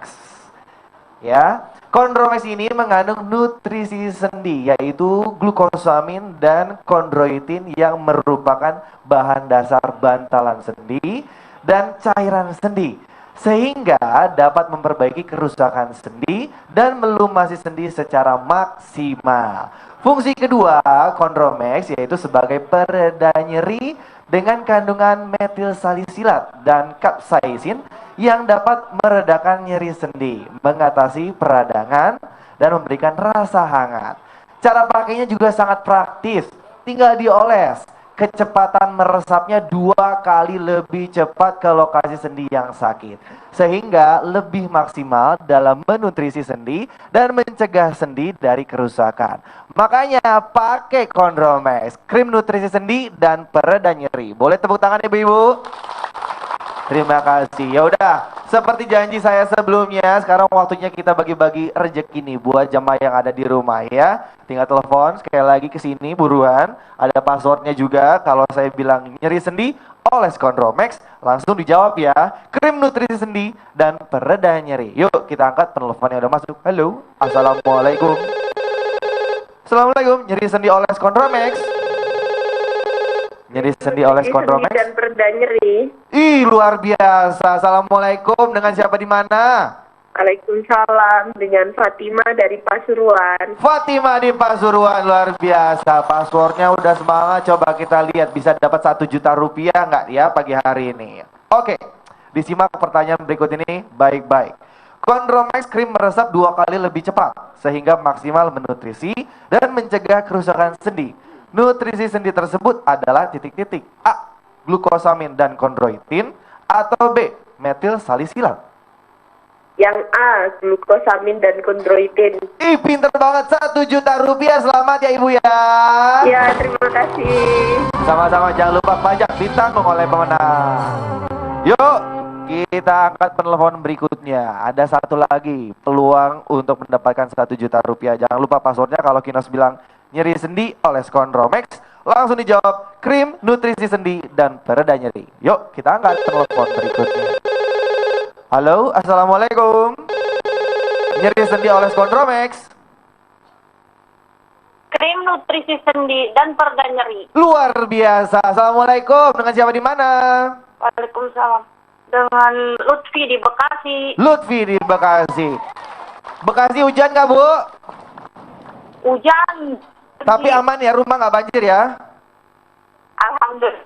Ya, Kondromex ini mengandung nutrisi sendi, yaitu glukosamin dan kondroitin yang merupakan bahan dasar bantalan sendi dan cairan sendi, sehingga dapat memperbaiki kerusakan sendi dan melumasi sendi secara maksimal. Fungsi kedua Kondromex yaitu sebagai pereda nyeri dengan kandungan metil salisilat dan kapsaisin yang dapat meredakan nyeri sendi, mengatasi peradangan dan memberikan rasa hangat. Cara pakainya juga sangat praktis, tinggal dioles. Kecepatan meresapnya 2 kali lebih cepat ke lokasi sendi yang sakit, sehingga lebih maksimal dalam menutrisi sendi dan mencegah sendi dari kerusakan. Makanya pakai Kondromex, krim nutrisi sendi dan pereda nyeri. Boleh tepuk tangan ibu-ibu? Terima kasih. Ya udah, seperti janji saya sebelumnya, sekarang waktunya kita bagi-bagi rezeki nih buat jamaah yang ada di rumah ya. Tinggal telepon sekali lagi ke sini buruan. Ada passwordnya juga. Kalau saya bilang nyeri sendi, oles Kondromex, langsung dijawab ya. Krim nutrisi sendi dan pereda nyeri. Yuk kita angkat penelpon yang udah masuk. Halo, assalamualaikum. Assalamualaikum. Nyeri sendi oles Kondromex. Nyeri sendi oles Kondromex dan pereda nyeri. Ih, luar biasa. Assalamualaikum. Dengan siapa di mana? Waalaikumsalam, dengan Fatima dari Pasuruan. Fatima di Pasuruan, luar biasa. Passwordnya udah semangat. Coba kita lihat bisa dapat 1 juta rupiah nggak ya pagi hari ini? Oke, disimak pertanyaan berikut ini baik-baik. Kondromex krim meresap 2 kali lebih cepat sehingga maksimal menutrisi dan mencegah kerusakan sendi. Nutrisi sendi tersebut adalah titik-titik: A. Glukosamin dan kondroitin, atau B. Metil salisilat. Yang A, glukosamin dan kondroitin. Ih, pinter banget. 1 juta rupiah. Selamat ya ibu ya. Ya, terima kasih. Sama-sama, jangan lupa pajak ditanggung oleh pemenang. Yuk, Kita angkat penelpon berikutnya. Ada satu lagi peluang untuk mendapatkan 1 juta rupiah. Jangan lupa passwordnya kalau Kinos bilang nyeri sendi oles Kondromex. Langsung dijawab krim nutrisi sendi dan pereda nyeri. Yuk kita angkat penelpon berikutnya. Halo, assalamualaikum. Nyeri sendi oles Kondromex. Krim nutrisi sendi dan pereda nyeri. Luar biasa. Assalamualaikum. Dengan siapa di mana? Waalaikumsalam. Dengan Lutfi di Bekasi. Lutfi di Bekasi. Bekasi hujan nggak, Bu? Hujan. Tapi aman ya, rumah nggak banjir ya? Alhamdulillah.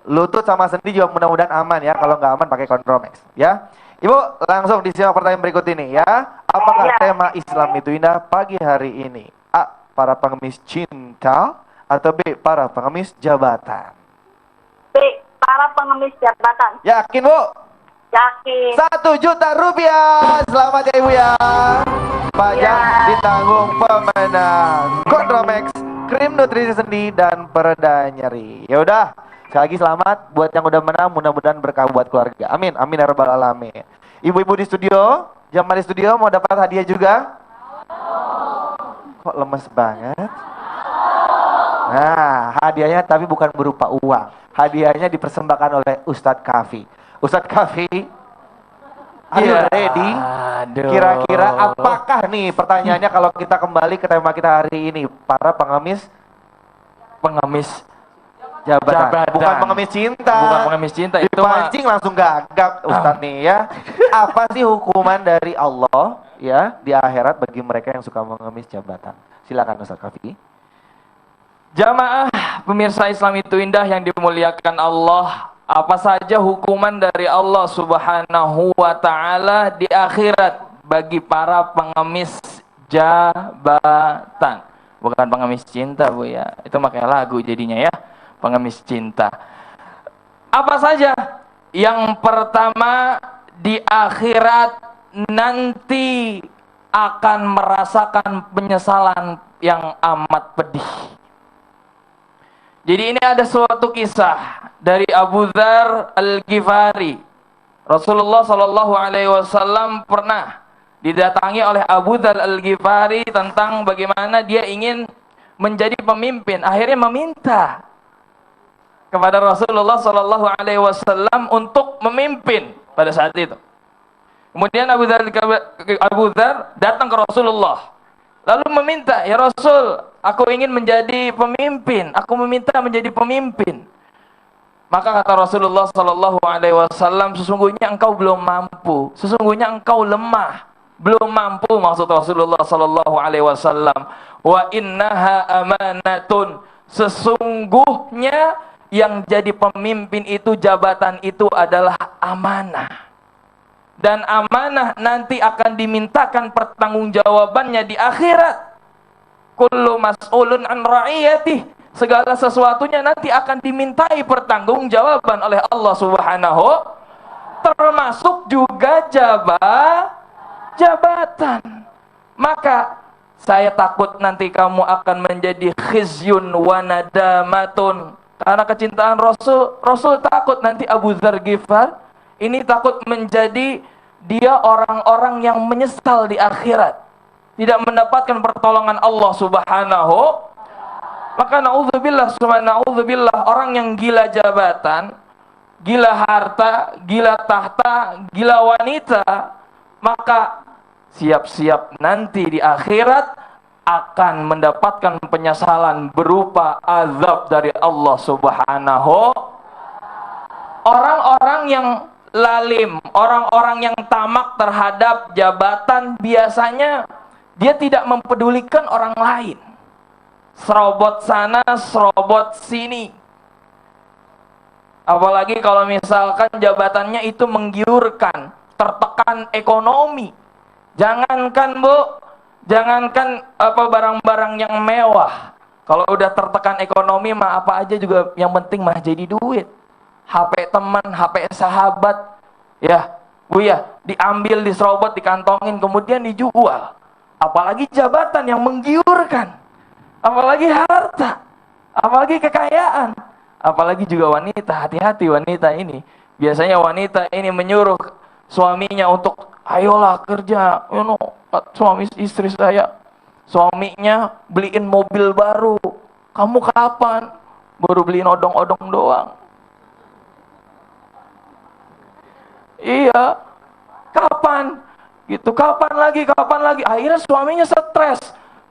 Lutut sama sendi juga mudah-mudahan aman ya. Kalau nggak aman pakai Kondromex ya. Ibu langsung disimak pertanyaan berikut ini ya. Apakah Ya. tema Islam itu indah pagi hari ini? A. Para pengemis cinta atau B. Para pengemis jabatan? B. Para pengemis jabatan. Yakin, Bu? Yakin. 1 juta rupiah. Selamat ya Ibu ya. Pajak Ya. ditanggung pemenang. Kondromex, krim nutrisi sendi dan pereda nyeri. Ya udah, sekali lagi selamat buat yang udah menang, mudah-mudahan berkah buat keluarga. Amin, amin ya rabbal alamin. Ibu-ibu di studio, jamaah di studio mau dapat hadiah juga? Kok lemes banget? Nah, hadiahnya tapi bukan berupa uang. Hadiahnya dipersembahkan oleh Ustadz Kafi. Ustadz Kafi, are you Iya. ready? Aduh. Kira-kira apakah nih pertanyaannya kalau kita kembali ke tema kita hari ini? Para pengemis Pengemis jabatan. Jabatan. Bukan pengemis cinta. Bukan pengemis cinta, itu mah- Dipancing langsung gagap Ustadz nih ya. Apa sih hukuman dari Allah ya di akhirat bagi mereka yang suka mengemis jabatan? Silakan Ustadz Kafi. Jamaah pemirsa Islam itu indah yang dimuliakan Allah. Apa saja hukuman dari Allah Subhanahu wa taala di akhirat bagi para pengemis jabatan. Bukan pengemis cinta, Bu ya. Itu makanya lagu jadinya ya. Pengemis cinta. Apa saja? Yang pertama, di akhirat nanti akan merasakan penyesalan yang amat pedih. Jadi ini ada suatu kisah dari Abu Dzar Al-Ghifari. Rasulullah Shallallahu Alaihi Wasallam pernah didatangi oleh Abu Dzar Al-Ghifari tentang bagaimana dia ingin menjadi pemimpin. Akhirnya meminta kepada Rasulullah Shallallahu Alaihi Wasallam untuk memimpin pada saat itu. Kemudian Abu Dzar datang ke Rasulullah, lalu meminta, ya Rasul, aku ingin menjadi pemimpin. Aku meminta menjadi pemimpin. Maka kata Rasulullah Sallallahu Alaihi Wasallam, sesungguhnya engkau belum mampu. Sesungguhnya engkau lemah. Belum mampu maksud Rasulullah Sallallahu Alaihi Wasallam. Wa innaha amanatun. Sesungguhnya yang jadi pemimpin itu, jabatan itu adalah amanah. Dan amanah nanti akan dimintakan pertanggungjawabannya di akhirat. Kullu mas'ulun an ra'iyatih. Segala sesuatunya nanti akan dimintai pertanggungjawaban oleh Allah Subhanahu, termasuk juga jabatan. Maka saya takut nanti kamu akan menjadi khizyun wa nadamatun. Karena kecintaan Rasul takut nanti Abu Dzar Ghifar ini takut menjadi dia orang-orang yang menyesal di akhirat, tidak mendapatkan pertolongan Allah Subhanahu. Maka naudzubillah, naudzubillah, orang yang gila jabatan, gila harta, gila tahta, gila wanita, maka siap-siap nanti di akhirat akan mendapatkan penyesalan berupa azab dari Allah Subhanahu. Orang-orang yang lalim, orang-orang yang tamak terhadap jabatan, biasanya dia tidak mempedulikan orang lain. Serobot sana, serobot sini. Apalagi kalau misalkan jabatannya itu menggiurkan, tertekan ekonomi. Jangankan Bu, jangankan barang-barang yang mewah. Kalau udah tertekan ekonomi mah apa aja juga yang penting mah jadi duit. HP teman, HP sahabat, ya Bu ya, diambil, diserobot, dikantongin, kemudian dijual. Apalagi jabatan yang menggiurkan, apalagi harta, apalagi kekayaan, apalagi juga wanita. Hati-hati wanita ini, Biasanya wanita ini menyuruh suaminya untuk ayolah kerja, suami istri saya. Suaminya beliin mobil baru. Kamu kapan? Baru beliin odong-odong doang. Iya. Kapan? Gitu. Kapan lagi? Akhirnya suaminya stres.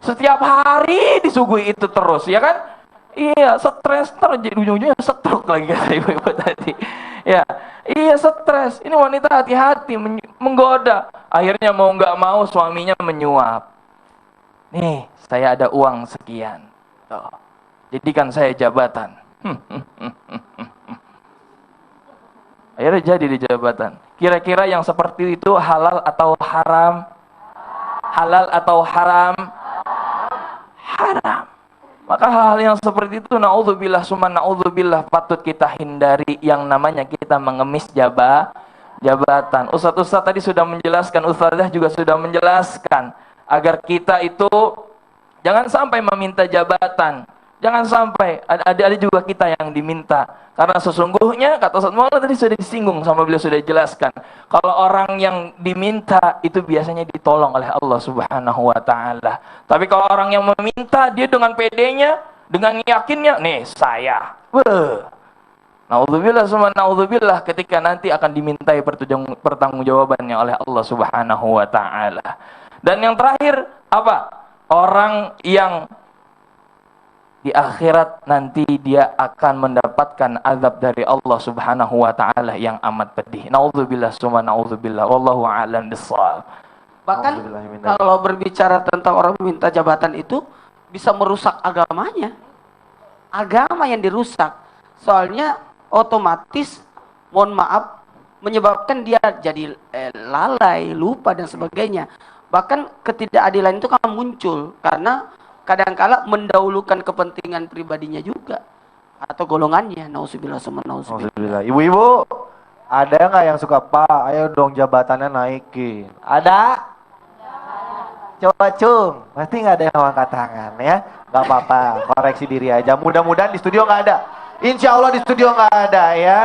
Setiap hari disuguhi itu terus, ya kan? Iya, stres terus, jadi ujung-ujungnya stroke lagi kata ibu-ibu tadi. Ya, iya stres. Ini wanita hati-hati, menggoda. Akhirnya mau nggak mau suaminya menyuap. Nih, saya ada uang sekian. Tuh. Jadikan saya jabatan. Akhirnya jadi di jabatan. Kira-kira yang seperti itu halal atau haram? Halal atau haram? Haram. Maka hal-hal yang seperti itu naudzubillah summa naudzubillah patut kita hindari, yang namanya kita mengemis jabatan. Ustaz-ustaz tadi sudah menjelaskan, ustazah juga sudah menjelaskan agar kita itu jangan sampai meminta jabatan. Jangan sampai ada juga kita yang diminta. Karena sesungguhnya kata Ustaz Maulana tadi sudah disinggung sama beliau, sudah dijelaskan. Kalau orang yang diminta itu biasanya ditolong oleh Allah Subhanahu wa taala. Tapi kalau orang yang meminta, dia dengan pedenya, dengan yakinnya, nih saya. Naudzubillah summa naudzubillah, ketika nanti akan dimintai pertanggungjawabannya oleh Allah Subhanahu wa taala. Dan yang terakhir apa? Orang yang di akhirat nanti dia akan mendapatkan azab dari Allah Subhanahu wa taala yang amat pedih. Nauzubillah summa naudzubillah, wallahu a'lam bissawab. Bahkan kalau berbicara tentang orang minta jabatan itu bisa merusak agamanya. Agama yang dirusak. Soalnya otomatis, mohon maaf, menyebabkan dia jadi lalai, lupa dan sebagainya. Bahkan ketidakadilan itu kan muncul karena kadangkala mendahulukan kepentingan pribadinya juga atau golongannya. Nauzubillah summa nauzubillah. Ibu-ibu, ada nggak yang suka, Pak, ayo dong jabatannya naikin? Ada? Coba cung, pasti nggak ada yang angkat tangan ya. Nggak apa-apa, koreksi diri aja. Mudah-mudahan di studio nggak ada. Insya Allah di studio nggak ada ya.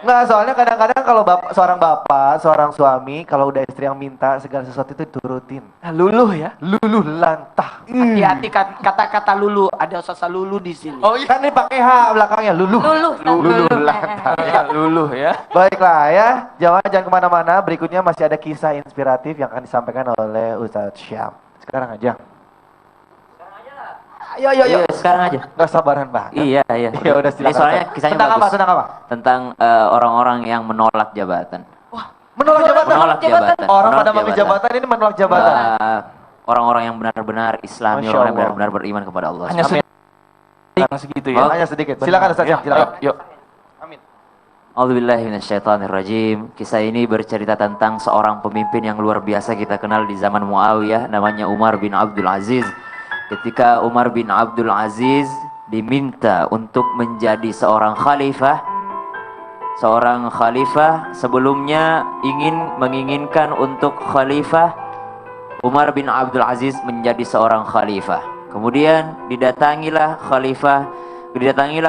Nggak, soalnya kadang-kadang kalau seorang bapak, seorang suami, kalau udah istri yang minta segala sesuatu itu turutin. Luluh ya. Luluh lantah. Hati-hati kata-kata lulu, ada Ustaz lulu di sini. Oh iya, nih pakai H belakangnya, luluh. Luluh lantah. Ya, luluh ya. Baiklah ya, jangan kemana-mana. Berikutnya masih ada kisah inspiratif yang akan disampaikan oleh Ustadz Syam. Sekarang aja. Ayo. Iya, sekarang aja. Nggak sabaran banget. Iya. Ya udah silakan. Ini soalnya kisahnya tentang bagus. Tentang apa? Tentang orang-orang yang menolak jabatan. Menolak jabatan. Menolak jabatan. Orang Menolak pada pakai jabatan ini menolak jabatan. Orang-orang yang benar-benar Islami, Masya orang yang Allah. benar-benar beriman kepada Allah. Hanya Amin. sedikit segitu ya. Hanya sedikit. Silakan Ustaz Syam, silakan. Yuk. Amin. A'udzubillahi minasyaitonirrajim. Kisah ini bercerita tentang seorang pemimpin yang luar biasa kita kenal di zaman Muawiyah, namanya Umar bin Abdul Aziz. Ketika Umar bin Abdul Aziz diminta untuk menjadi seorang khalifah sebelumnya menginginkan untuk khalifah, Umar bin Abdul Aziz menjadi seorang khalifah. Kemudian didatangilah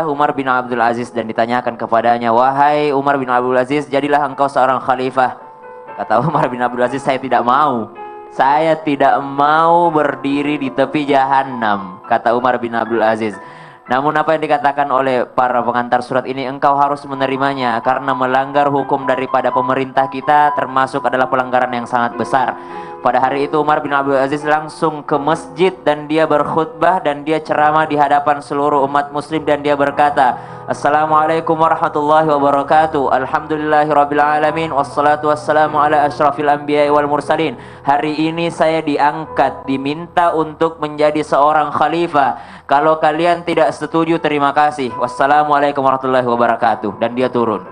Umar bin Abdul Aziz dan ditanyakan kepadanya, "Wahai Umar bin Abdul Aziz, jadilah engkau seorang khalifah." Kata Umar bin Abdul Aziz, "Saya tidak mau. Saya tidak mau berdiri di tepi jahanam," kata Umar bin Abdul Aziz. Namun apa yang dikatakan oleh para pengantar surat ini, engkau harus menerimanya karena melanggar hukum daripada pemerintah kita termasuk adalah pelanggaran yang sangat besar. Pada hari itu Umar bin Abdul Aziz langsung ke masjid dan dia berkhutbah dan dia ceramah di hadapan seluruh umat muslim dan dia berkata, "Assalamualaikum warahmatullahi wabarakatuh. Alhamdulillahirabbil alamin wassalatu wassalamu ala asyrafil anbiya'i wal mursalin." Hari ini saya diangkat, diminta untuk menjadi seorang khalifah. Kalau kalian tidak setuju, terima kasih. Wassalamualaikum warahmatullahi wabarakatuh. Dan dia turun.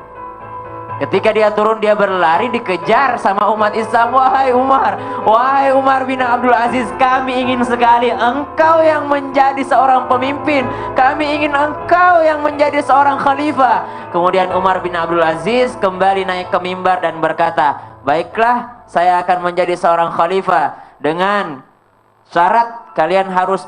Ketika dia turun, dia berlari, dikejar sama umat Islam. Wahai Umar bin Abdul Aziz, kami ingin sekali engkau yang menjadi seorang pemimpin. Kami ingin engkau yang menjadi seorang khalifah. Kemudian Umar bin Abdul Aziz kembali naik ke mimbar dan berkata, "Baiklah, saya akan menjadi seorang khalifah dengan syarat kalian harus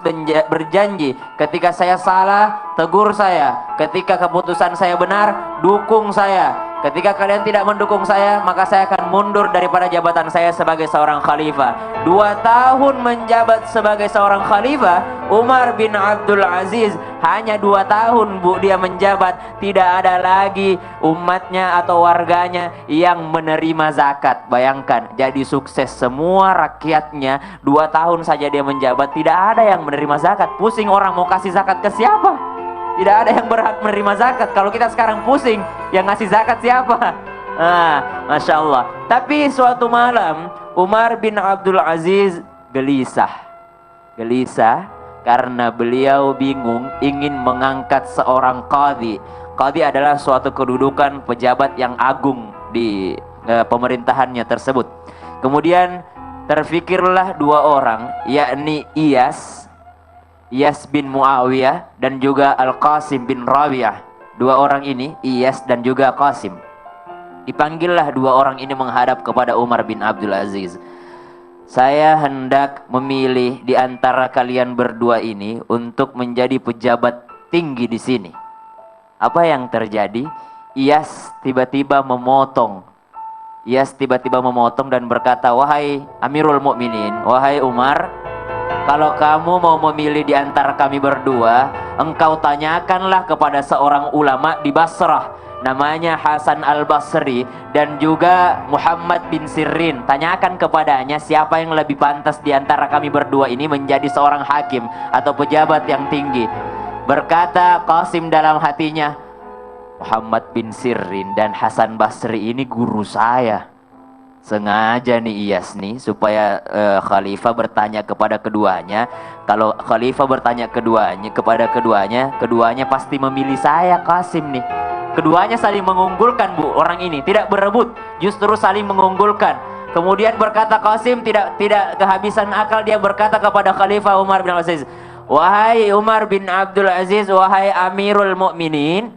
berjanji. Ketika saya salah, tegur saya. Ketika keputusan saya benar, dukung saya. Ketika kalian tidak mendukung saya, maka saya akan mundur daripada jabatan saya sebagai seorang khalifah. 2 tahun menjabat sebagai seorang khalifah, Umar bin Abdul Aziz hanya 2 tahun dia menjabat. Tidak ada lagi umatnya atau warganya yang menerima zakat. Bayangkan, jadi sukses semua rakyatnya. 2 tahun saja dia menjabat, tidak ada yang menerima zakat. Pusing orang mau kasih zakat ke siapa? Tidak ada yang berhak menerima zakat. Kalau kita sekarang pusing, yang ngasih zakat siapa? Masya Allah. Tapi suatu malam, Umar bin Abdul Aziz gelisah karena beliau bingung ingin mengangkat seorang qadhi. Qadhi adalah suatu kedudukan pejabat yang agung di pemerintahannya tersebut. Kemudian terfikirlah 2 orang, yakni Iyas bin Muawiyah dan juga Al-Qasim bin Rabi'ah. 2 orang ini, Iyas dan juga Qasim. Dipanggillah 2 orang ini menghadap kepada Umar bin Abdul Aziz. Saya hendak memilih di antara kalian berdua ini untuk menjadi pejabat tinggi di sini. Apa yang terjadi? Iyas tiba-tiba memotong dan berkata, "Wahai Amirul Mukminin, wahai Umar, kalau kamu mau memilih di antara kami berdua, engkau tanyakanlah kepada seorang ulama di Basrah, namanya Hasan Al-Basri, dan juga Muhammad bin Sirin. Tanyakan kepadanya siapa yang lebih pantas di antara kami berdua ini menjadi seorang hakim atau pejabat yang tinggi." Berkata Qasim dalam hatinya, Muhammad bin Sirin dan Hasan Basri ini guru saya. Sengaja nih Iyas nih supaya khalifah bertanya kepada keduanya. Kalau khalifah bertanya kepada keduanya pasti memilih saya, Qasim nih. Keduanya saling mengunggulkan, Bu, orang ini tidak berebut, justru saling mengunggulkan. Kemudian berkata Qasim tidak kehabisan akal, dia berkata kepada Khalifah Umar bin Abdul Aziz, "Wahai Umar bin Abdul Aziz, wahai Amirul Mukminin,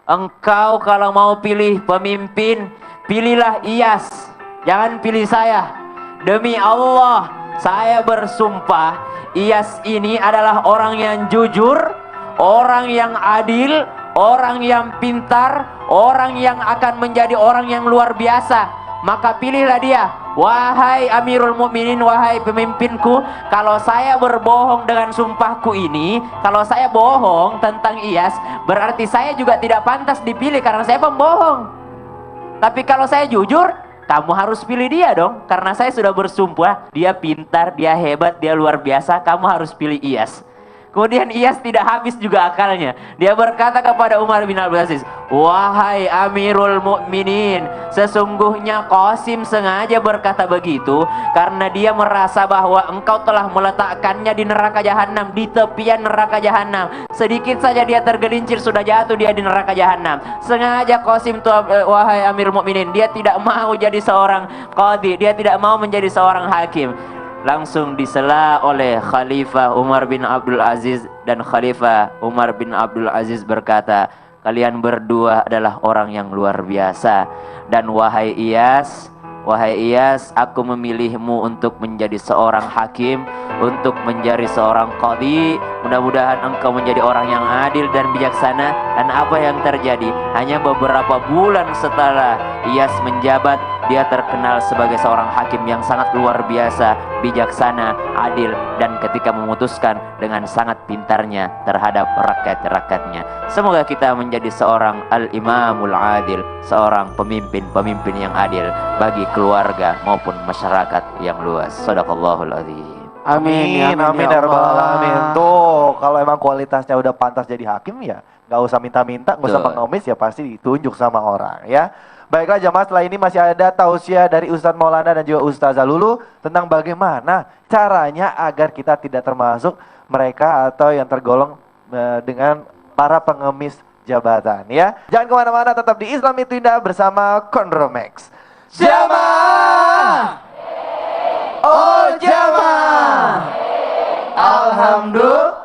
engkau kalau mau pilih pemimpin, pilihlah Iyas. Jangan pilih saya. Demi Allah, saya bersumpah, Iyas ini adalah orang yang jujur, orang yang adil, orang yang pintar, orang yang akan menjadi orang yang luar biasa. Maka pilihlah dia. Wahai Amirul Mukminin, wahai pemimpinku, kalau saya berbohong dengan sumpahku ini, kalau saya bohong tentang Iyas, berarti saya juga tidak pantas dipilih karena saya pembohong. Tapi kalau saya jujur, kamu harus pilih dia dong, karena saya sudah bersumpah, dia pintar, dia hebat, dia luar biasa, kamu harus pilih Iyas. Kemudian Iyas tidak habis juga akalnya. Dia berkata kepada Umar bin Abdul Aziz, "Wahai Amirul Mukminin, sesungguhnya Qasim sengaja berkata begitu karena dia merasa bahwa engkau telah meletakkannya di neraka jahanam, di tepian neraka jahanam. Sedikit saja dia tergelincir sudah jatuh dia di neraka jahanam. Sengaja Qasim wahai Amirul Mukminin, dia tidak mau jadi seorang qadhi, dia tidak mau menjadi seorang hakim." Langsung disela oleh Khalifah Umar bin Abdul Aziz, dan Khalifah Umar bin Abdul Aziz berkata, "Kalian berdua adalah orang yang luar biasa, dan wahai Iyas, aku memilihmu untuk menjadi seorang hakim, untuk menjadi seorang qadhi. Mudah-mudahan engkau menjadi orang yang adil dan bijaksana." Dan apa yang terjadi? Hanya beberapa bulan setelah Iyas menjabat, dia terkenal sebagai seorang hakim yang sangat luar biasa, bijaksana, adil, dan ketika memutuskan dengan sangat pintarnya terhadap rakyat-rakyatnya. Semoga kita menjadi seorang al-imamul adil, seorang pemimpin yang adil bagi keluarga maupun masyarakat yang luas. Shadaqallahul adzim. Amin, amin ya rabbal alamin. Tuh, kalau emang kualitasnya udah pantas jadi hakim ya, nggak usah minta-minta, nggak usah pengemis, ya pasti ditunjuk sama orang ya. Baiklah jamaah, setelah ini masih ada tausiah dari Ustadz Maulana dan juga Ustazah Lulu tentang bagaimana caranya agar kita tidak termasuk mereka atau yang tergolong dengan para pengemis jabatan ya. Jangan kemana-mana, tetap di Islam Itu Indah bersama Kondromax. Jamaah! Oh jamaah! Alhamdulillah.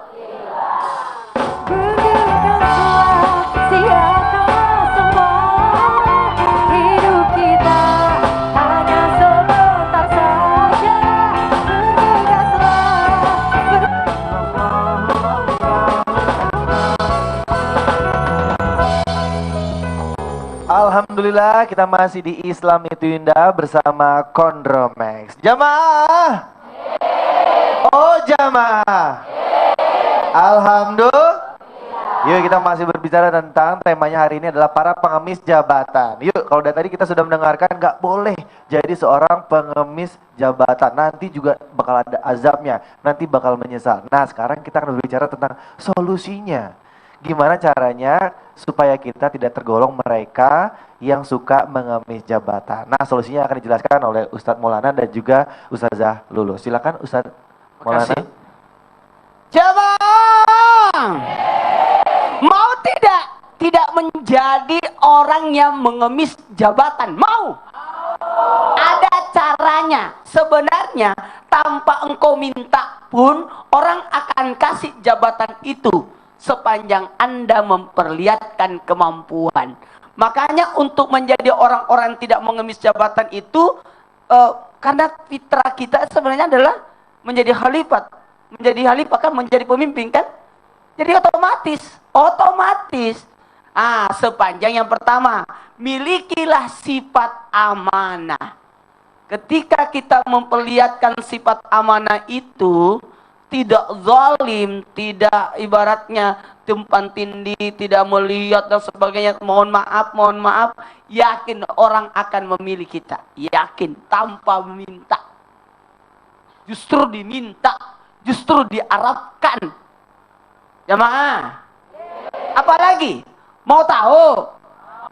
Alhamdulillah kita masih di Islam itu Indah bersama Kondromex. Jamaah. Oh jamaah. Alhamdulillah. Yuk kita masih berbicara tentang temanya hari ini adalah para pengemis jabatan. Yuk kalau dari tadi kita sudah mendengarkan nggak boleh jadi seorang pengemis jabatan. Nanti juga bakal ada azabnya, nanti bakal menyesal. Nah sekarang kita akan berbicara tentang solusinya. Gimana caranya supaya kita tidak tergolong mereka yang suka mengemis jabatan. Nah solusinya akan dijelaskan oleh Ustadz Maulana dan juga Ustazah Lulu. Silakan Ustadz Maulana. Jamaah, mau tidak menjadi orang yang mengemis jabatan? Mau? Ada caranya. Sebenarnya tanpa engkau minta pun orang akan kasih jabatan itu sepanjang Anda memperlihatkan kemampuan. Makanya untuk menjadi orang-orang tidak mengemis jabatan itu karena fitrah kita sebenarnya adalah menjadi khalifah. Menjadi khalifah kan menjadi pemimpin kan? Jadi otomatis. Sepanjang yang pertama, milikilah sifat amanah. Ketika kita memperlihatkan sifat amanah itu, tidak zalim, tidak ibaratnya tumpang tindih, tidak melihat dan sebagainya. Mohon maaf, yakin orang akan memilih kita. Yakin, tanpa meminta. Justru diminta, justru diharapkan. Jamaah. Apalagi? Mau tahu?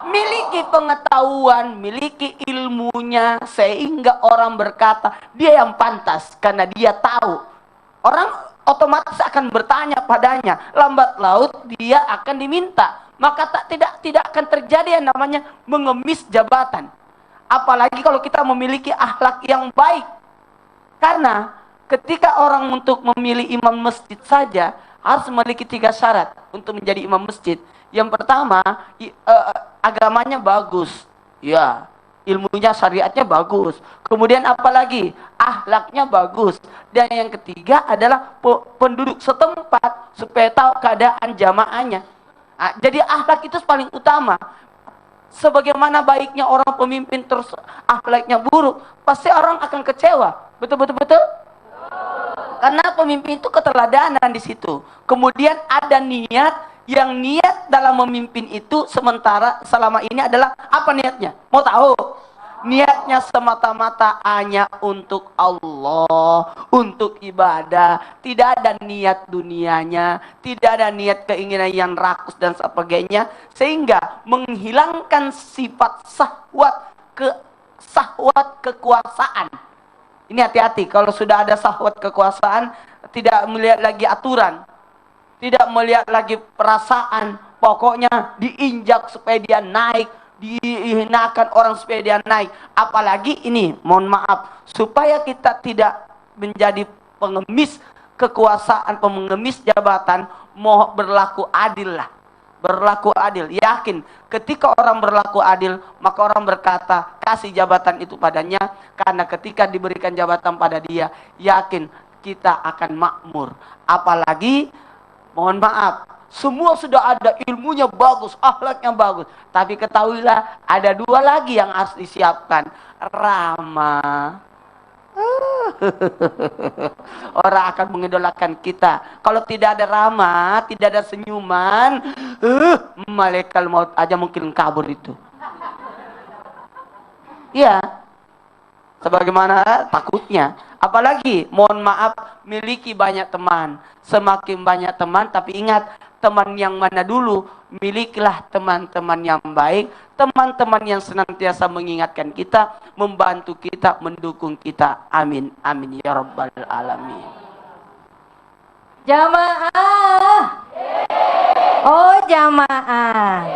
Miliki pengetahuan, miliki ilmunya, sehingga orang berkata, dia yang pantas, karena dia tahu. Orang otomatis akan bertanya padanya, lambat laut dia akan diminta. Maka tidak akan terjadi yang namanya mengemis jabatan. Apalagi kalau kita memiliki akhlak yang baik. Karena ketika orang untuk memilih imam masjid saja, harus memiliki 3 syarat untuk menjadi imam masjid. Yang pertama, agamanya bagus, ya, ilmunya syariatnya bagus. Kemudian apalagi? Akhlaknya bagus. Dan yang ketiga adalah penduduk setempat supaya tahu keadaan jamaahnya. Jadi akhlak itu paling utama. Sebagaimana baiknya orang pemimpin terus akhlaknya buruk, pasti orang akan kecewa. Betul? Karena pemimpin itu keteladanan di situ. Kemudian ada niat. Yang niat dalam memimpin itu sementara selama ini adalah apa niatnya? Mau tahu? Niatnya semata-mata hanya untuk Allah, untuk ibadah. Tidak ada niat dunianya, tidak ada niat keinginan yang rakus dan sebagainya, sehingga menghilangkan sifat syahwat kekuasaan. Ini hati-hati, kalau sudah ada syahwat kekuasaan, tidak melihat lagi aturan. Tidak melihat lagi perasaan, pokoknya diinjak supaya dia naik, dihinakan orang supaya dia naik. Apalagi ini, mohon maaf, supaya kita tidak menjadi pengemis kekuasaan, pengemis jabatan, mau berlaku adil lah. Berlaku adil, yakin ketika orang berlaku adil, maka orang berkata kasih jabatan itu padanya, karena ketika diberikan jabatan pada dia, yakin kita akan makmur. Apalagi mohon maaf, semua sudah ada ilmunya bagus, akhlaknya bagus. Tapi ketahuilah ada 2 lagi yang harus disiapkan. Ramah. Orang akan mengidolakan kita. Kalau tidak ada ramah, tidak ada senyuman, malaikat maut aja mungkin kabur itu. Iya. Sebagaimana takutnya. Apalagi, mohon maaf, miliki banyak teman. Semakin banyak teman, tapi ingat, teman yang mana dulu? Milikilah teman-teman yang baik, teman-teman yang senantiasa mengingatkan kita, membantu kita, mendukung kita. Amin, amin, ya rabbal alamin. Jamaah. Oh jamaah.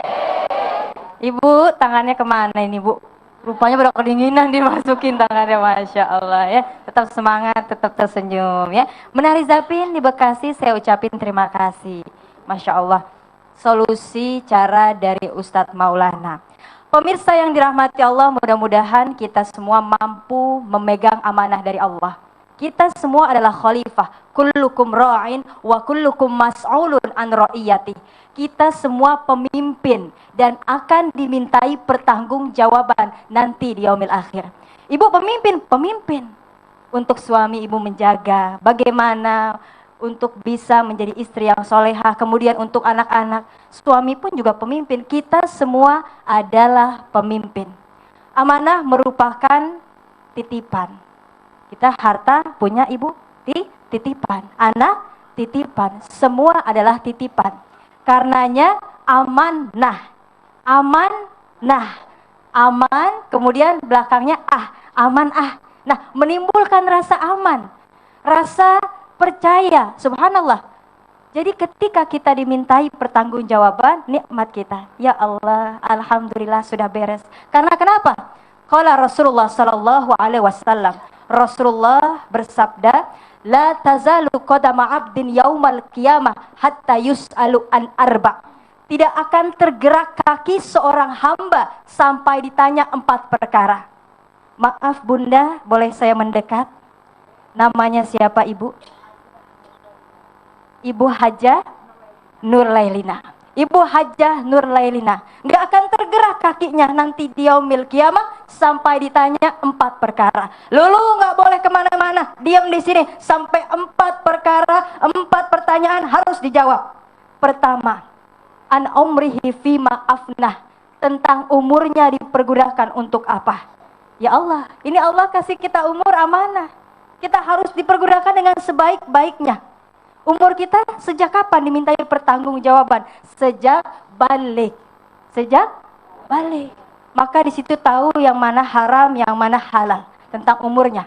Ibu, tangannya kemana ini Bu? Rupanya pada kedinginan dimasukin tangannya, Masya Allah ya. Tetap semangat, tetap tersenyum ya. Menari Zapin di Bekasi, saya ucapin terima kasih. Masya Allah. Solusi cara dari Ustadz Maulana. Pemirsa yang dirahmati Allah, mudah-mudahan kita semua mampu memegang amanah dari Allah. Kita semua adalah khalifah. kullukum ra'in wa kullukum mas'ulun an ra'iyati. Kita semua pemimpin dan akan dimintai pertanggungjawaban nanti di yaumil akhir. Ibu pemimpin. Untuk suami ibu menjaga bagaimana untuk bisa menjadi istri yang solehah. Kemudian untuk anak-anak, suami pun juga pemimpin. Kita semua adalah pemimpin. Amanah merupakan titipan. Kita harta punya ibu, titipan. Anak, titipan. Semua adalah titipan. Karenanya amanah. Aman, kemudian belakangnya aman. Nah, menimbulkan rasa aman, rasa percaya, subhanallah. Jadi ketika kita dimintai pertanggungjawaban, nikmat kita. Ya Allah, alhamdulillah sudah beres. Karena kenapa? Qala Rasulullah sallallahu alaihi wasallam. Rasulullah bersabda, la tazalu qadama 'abdin yaumal qiyamah hatta yus'alu an arba'. Tidak akan tergerak kaki seorang hamba sampai ditanya 4 perkara. Maaf Bunda, boleh saya mendekat? Namanya siapa Ibu? Ibu Hajah Nur Lailina. Ibu Hajah Nur Lailina. Nggak akan tergerak kakinya nanti di yaumil kiamah sampai ditanya 4 perkara. Lulu nggak boleh kemana-mana, diam di sini sampai 4 perkara, 4 pertanyaan harus dijawab. Pertama, an umrihi fima afnah, tentang umurnya dipergunakan untuk apa? Ya Allah, ini Allah kasih kita umur amanah. Kita harus dipergunakan dengan sebaik-baiknya. Umur kita sejak kapan dimintai pertanggungjawaban? Sejak balik. Maka di situ tahu yang mana haram, yang mana halal tentang umurnya.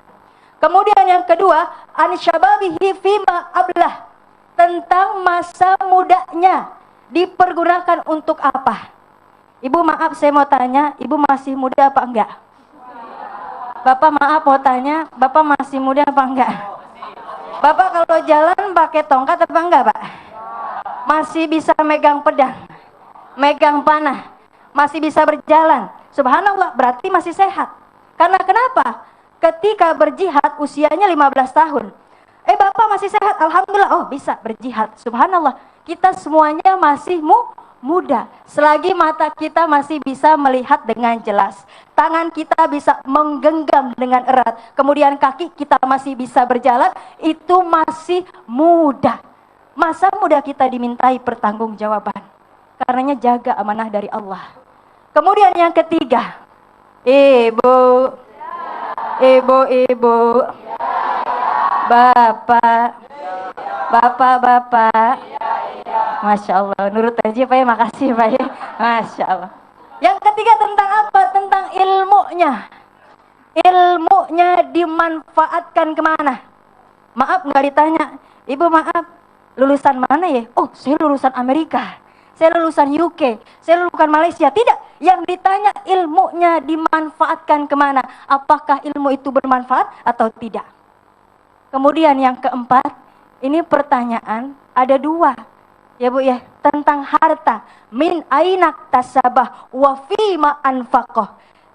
Kemudian yang kedua, an syababihi fima ablah, tentang masa mudanya dipergunakan untuk apa? Ibu maaf saya mau tanya, ibu masih muda apa enggak? Bapak maaf mau tanya, Bapak masih muda apa enggak? Bapak kalau jalan pakai tongkat apa enggak, Pak? Masih bisa megang pedang, megang panah, masih bisa berjalan. Subhanallah, berarti masih sehat. Karena kenapa? Ketika berjihad usianya 15 tahun. Bapak masih sehat, alhamdulillah. Oh, bisa berjihad. Subhanallah. Kita semuanya masih muda. Selagi mata kita masih bisa melihat dengan jelas, tangan kita bisa menggenggam dengan erat, kemudian kaki kita masih bisa berjalan, itu masih muda. Masa muda kita dimintai pertanggungjawaban. Karenanya jaga amanah dari Allah. Kemudian yang ketiga, ibu, bapak, Masya Allah, nurut aja Pak ya, makasih Pak ya, Masya Allah. Yang ketiga tentang apa? Tentang ilmunya. Ilmunya dimanfaatkan kemana? Maaf nggak ditanya, ibu maaf, lulusan mana ya? Oh, saya lulusan Amerika, saya lulusan UK, saya lulusan Malaysia. Tidak, yang ditanya ilmunya dimanfaatkan kemana? Apakah ilmu itu bermanfaat atau tidak? Kemudian yang keempat, ini pertanyaan ada 2. Ya Bu ya, tentang harta. Min ainak tasabah wa fima anfaqoh.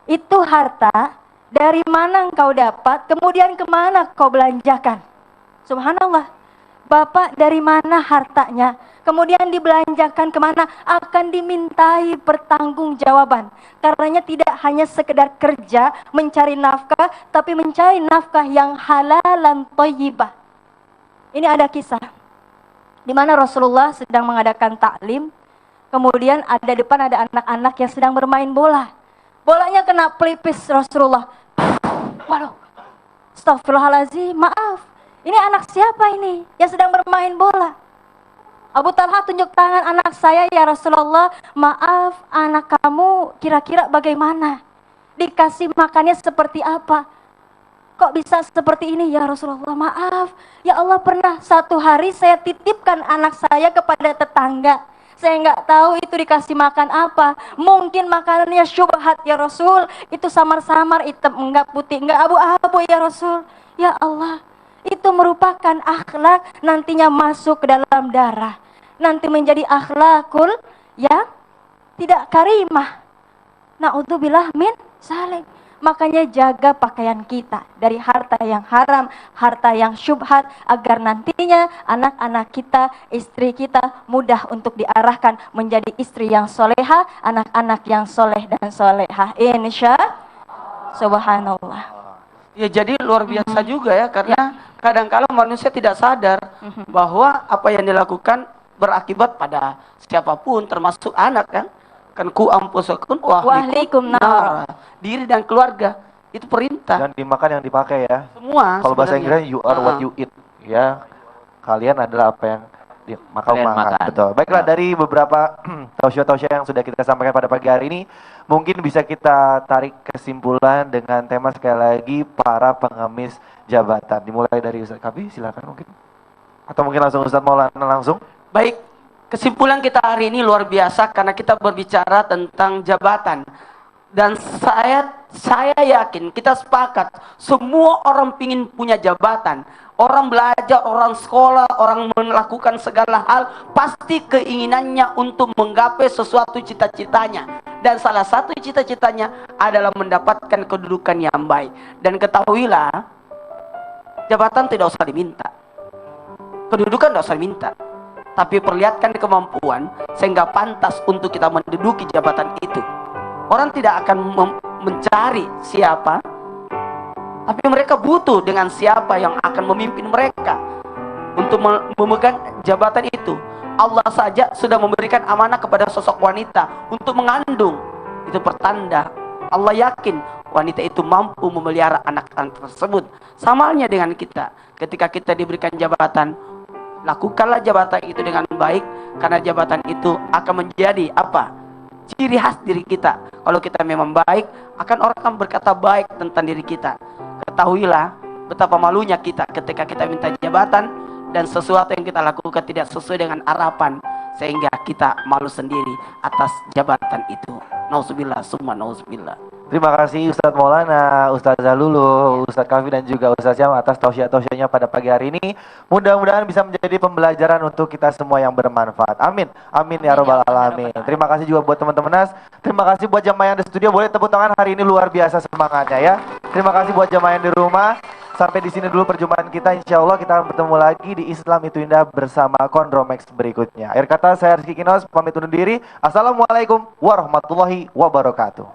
Itu harta, dari mana engkau dapat, kemudian kemana kau belanjakan. Subhanallah. Bapak dari mana hartanya, kemudian dibelanjakan kemana, akan dimintai pertanggungjawaban. Karenanya tidak hanya sekedar kerja, mencari nafkah, tapi mencari nafkah yang halalan thayyibah. Ini ada kisah di mana Rasulullah sedang mengadakan taklim, kemudian depan ada anak-anak yang sedang bermain bola. Bolanya kena pelipis Rasulullah. Waduh, astagfirullahaladzim, maaf. Ini anak siapa ini yang sedang bermain bola? Abu Talha tunjuk tangan, anak saya ya Rasulullah. Maaf, anak kamu kira-kira bagaimana? Dikasih makannya seperti apa? Kok bisa seperti ini ya Rasulullah? Maaf, ya Allah, pernah satu hari saya titipkan anak saya kepada tetangga. Saya nggak tahu itu dikasih makan apa. Mungkin makanannya syubhat ya Rasul. Itu samar-samar, hitam enggak, putih enggak, abu-abu ya Rasul. Ya Allah, itu merupakan akhlak nantinya masuk ke dalam darah. Nanti menjadi akhlakul ya tidak karimah. Na'udzubillah min zalik. Makanya jaga pakaian kita dari harta yang haram, harta yang syubhat, agar nantinya anak-anak kita, istri kita mudah untuk diarahkan menjadi istri yang soleha, anak-anak yang soleh dan solehah. Insya Subhanallah. Ya, jadi luar biasa juga ya, karena kadang-kala manusia tidak sadar bahwa apa yang dilakukan berakibat pada siapapun, termasuk anak kan. Kan ku ampusakum wa ahlikum nar. Diri dan keluarga itu perintah. Dan dimakan yang dipakai ya. Semua. Kalau bahasa sebenarnya. Inggrisnya you are what you eat, ya. Kalian adalah apa yang Kalian makan. Betul. Baiklah, dari beberapa tausiah-tausiah yang sudah kita sampaikan pada pagi hari ini, mungkin bisa kita tarik kesimpulan dengan tema sekali lagi para pengemis jabatan. Dimulai dari Ustaz Kabi, silakan mungkin. Atau mungkin langsung Ustaz Maulana langsung. Baik, kesimpulan kita hari ini luar biasa karena kita berbicara tentang jabatan. Dan saya yakin, kita sepakat, semua orang ingin punya jabatan. Orang belajar, orang sekolah, orang melakukan segala hal, pasti keinginannya untuk menggapai sesuatu cita-citanya. Dan salah satu cita-citanya adalah mendapatkan kedudukan yang baik. Dan ketahuilah, jabatan tidak usah diminta. Kedudukan tidak usah diminta. Tapi perlihatkan kemampuan sehingga pantas untuk kita menduduki jabatan itu. Orang tidak akan mencari siapa, tapi mereka butuh dengan siapa yang akan memimpin mereka untuk memegang jabatan itu. Allah saja sudah memberikan amanah kepada sosok wanita untuk mengandung. Itu pertanda Allah yakin wanita itu mampu memelihara anak-anak tersebut. Sama halnya dengan kita. Ketika kita diberikan jabatan, lakukanlah jabatan itu dengan baik, karena jabatan itu akan menjadi apa? Ciri khas diri kita. Kalau kita memang baik, orang akan berkata baik tentang diri kita. Ketahuilah betapa malunya kita ketika kita minta jabatan dan sesuatu yang kita lakukan tidak sesuai dengan harapan, sehingga kita malu sendiri atas jabatan itu. Nauzubillah, summa nauzubillah. Terima kasih Ustadz Maulana, Ustazah Lulu, Ustadz Kafi dan juga Ustadz Syam atas tausiah-tausiahnya pada pagi hari ini. Mudah-mudahan bisa menjadi pembelajaran untuk kita semua yang bermanfaat. Amin. Amin ya robbal alamin. Terima kasih juga buat teman-teman Nas. Terima kasih buat jamaah yang di studio. Boleh tepuk tangan, hari ini luar biasa semangatnya ya. Terima kasih buat jamaah yang di rumah. Sampai di sini dulu perjumpaan kita. Insya Allah kita akan bertemu lagi di Islam Itu Indah bersama Kondromex berikutnya. Akhir kata saya Rizky Kinos pamit undur diri. Assalamualaikum warahmatullahi wabarakatuh.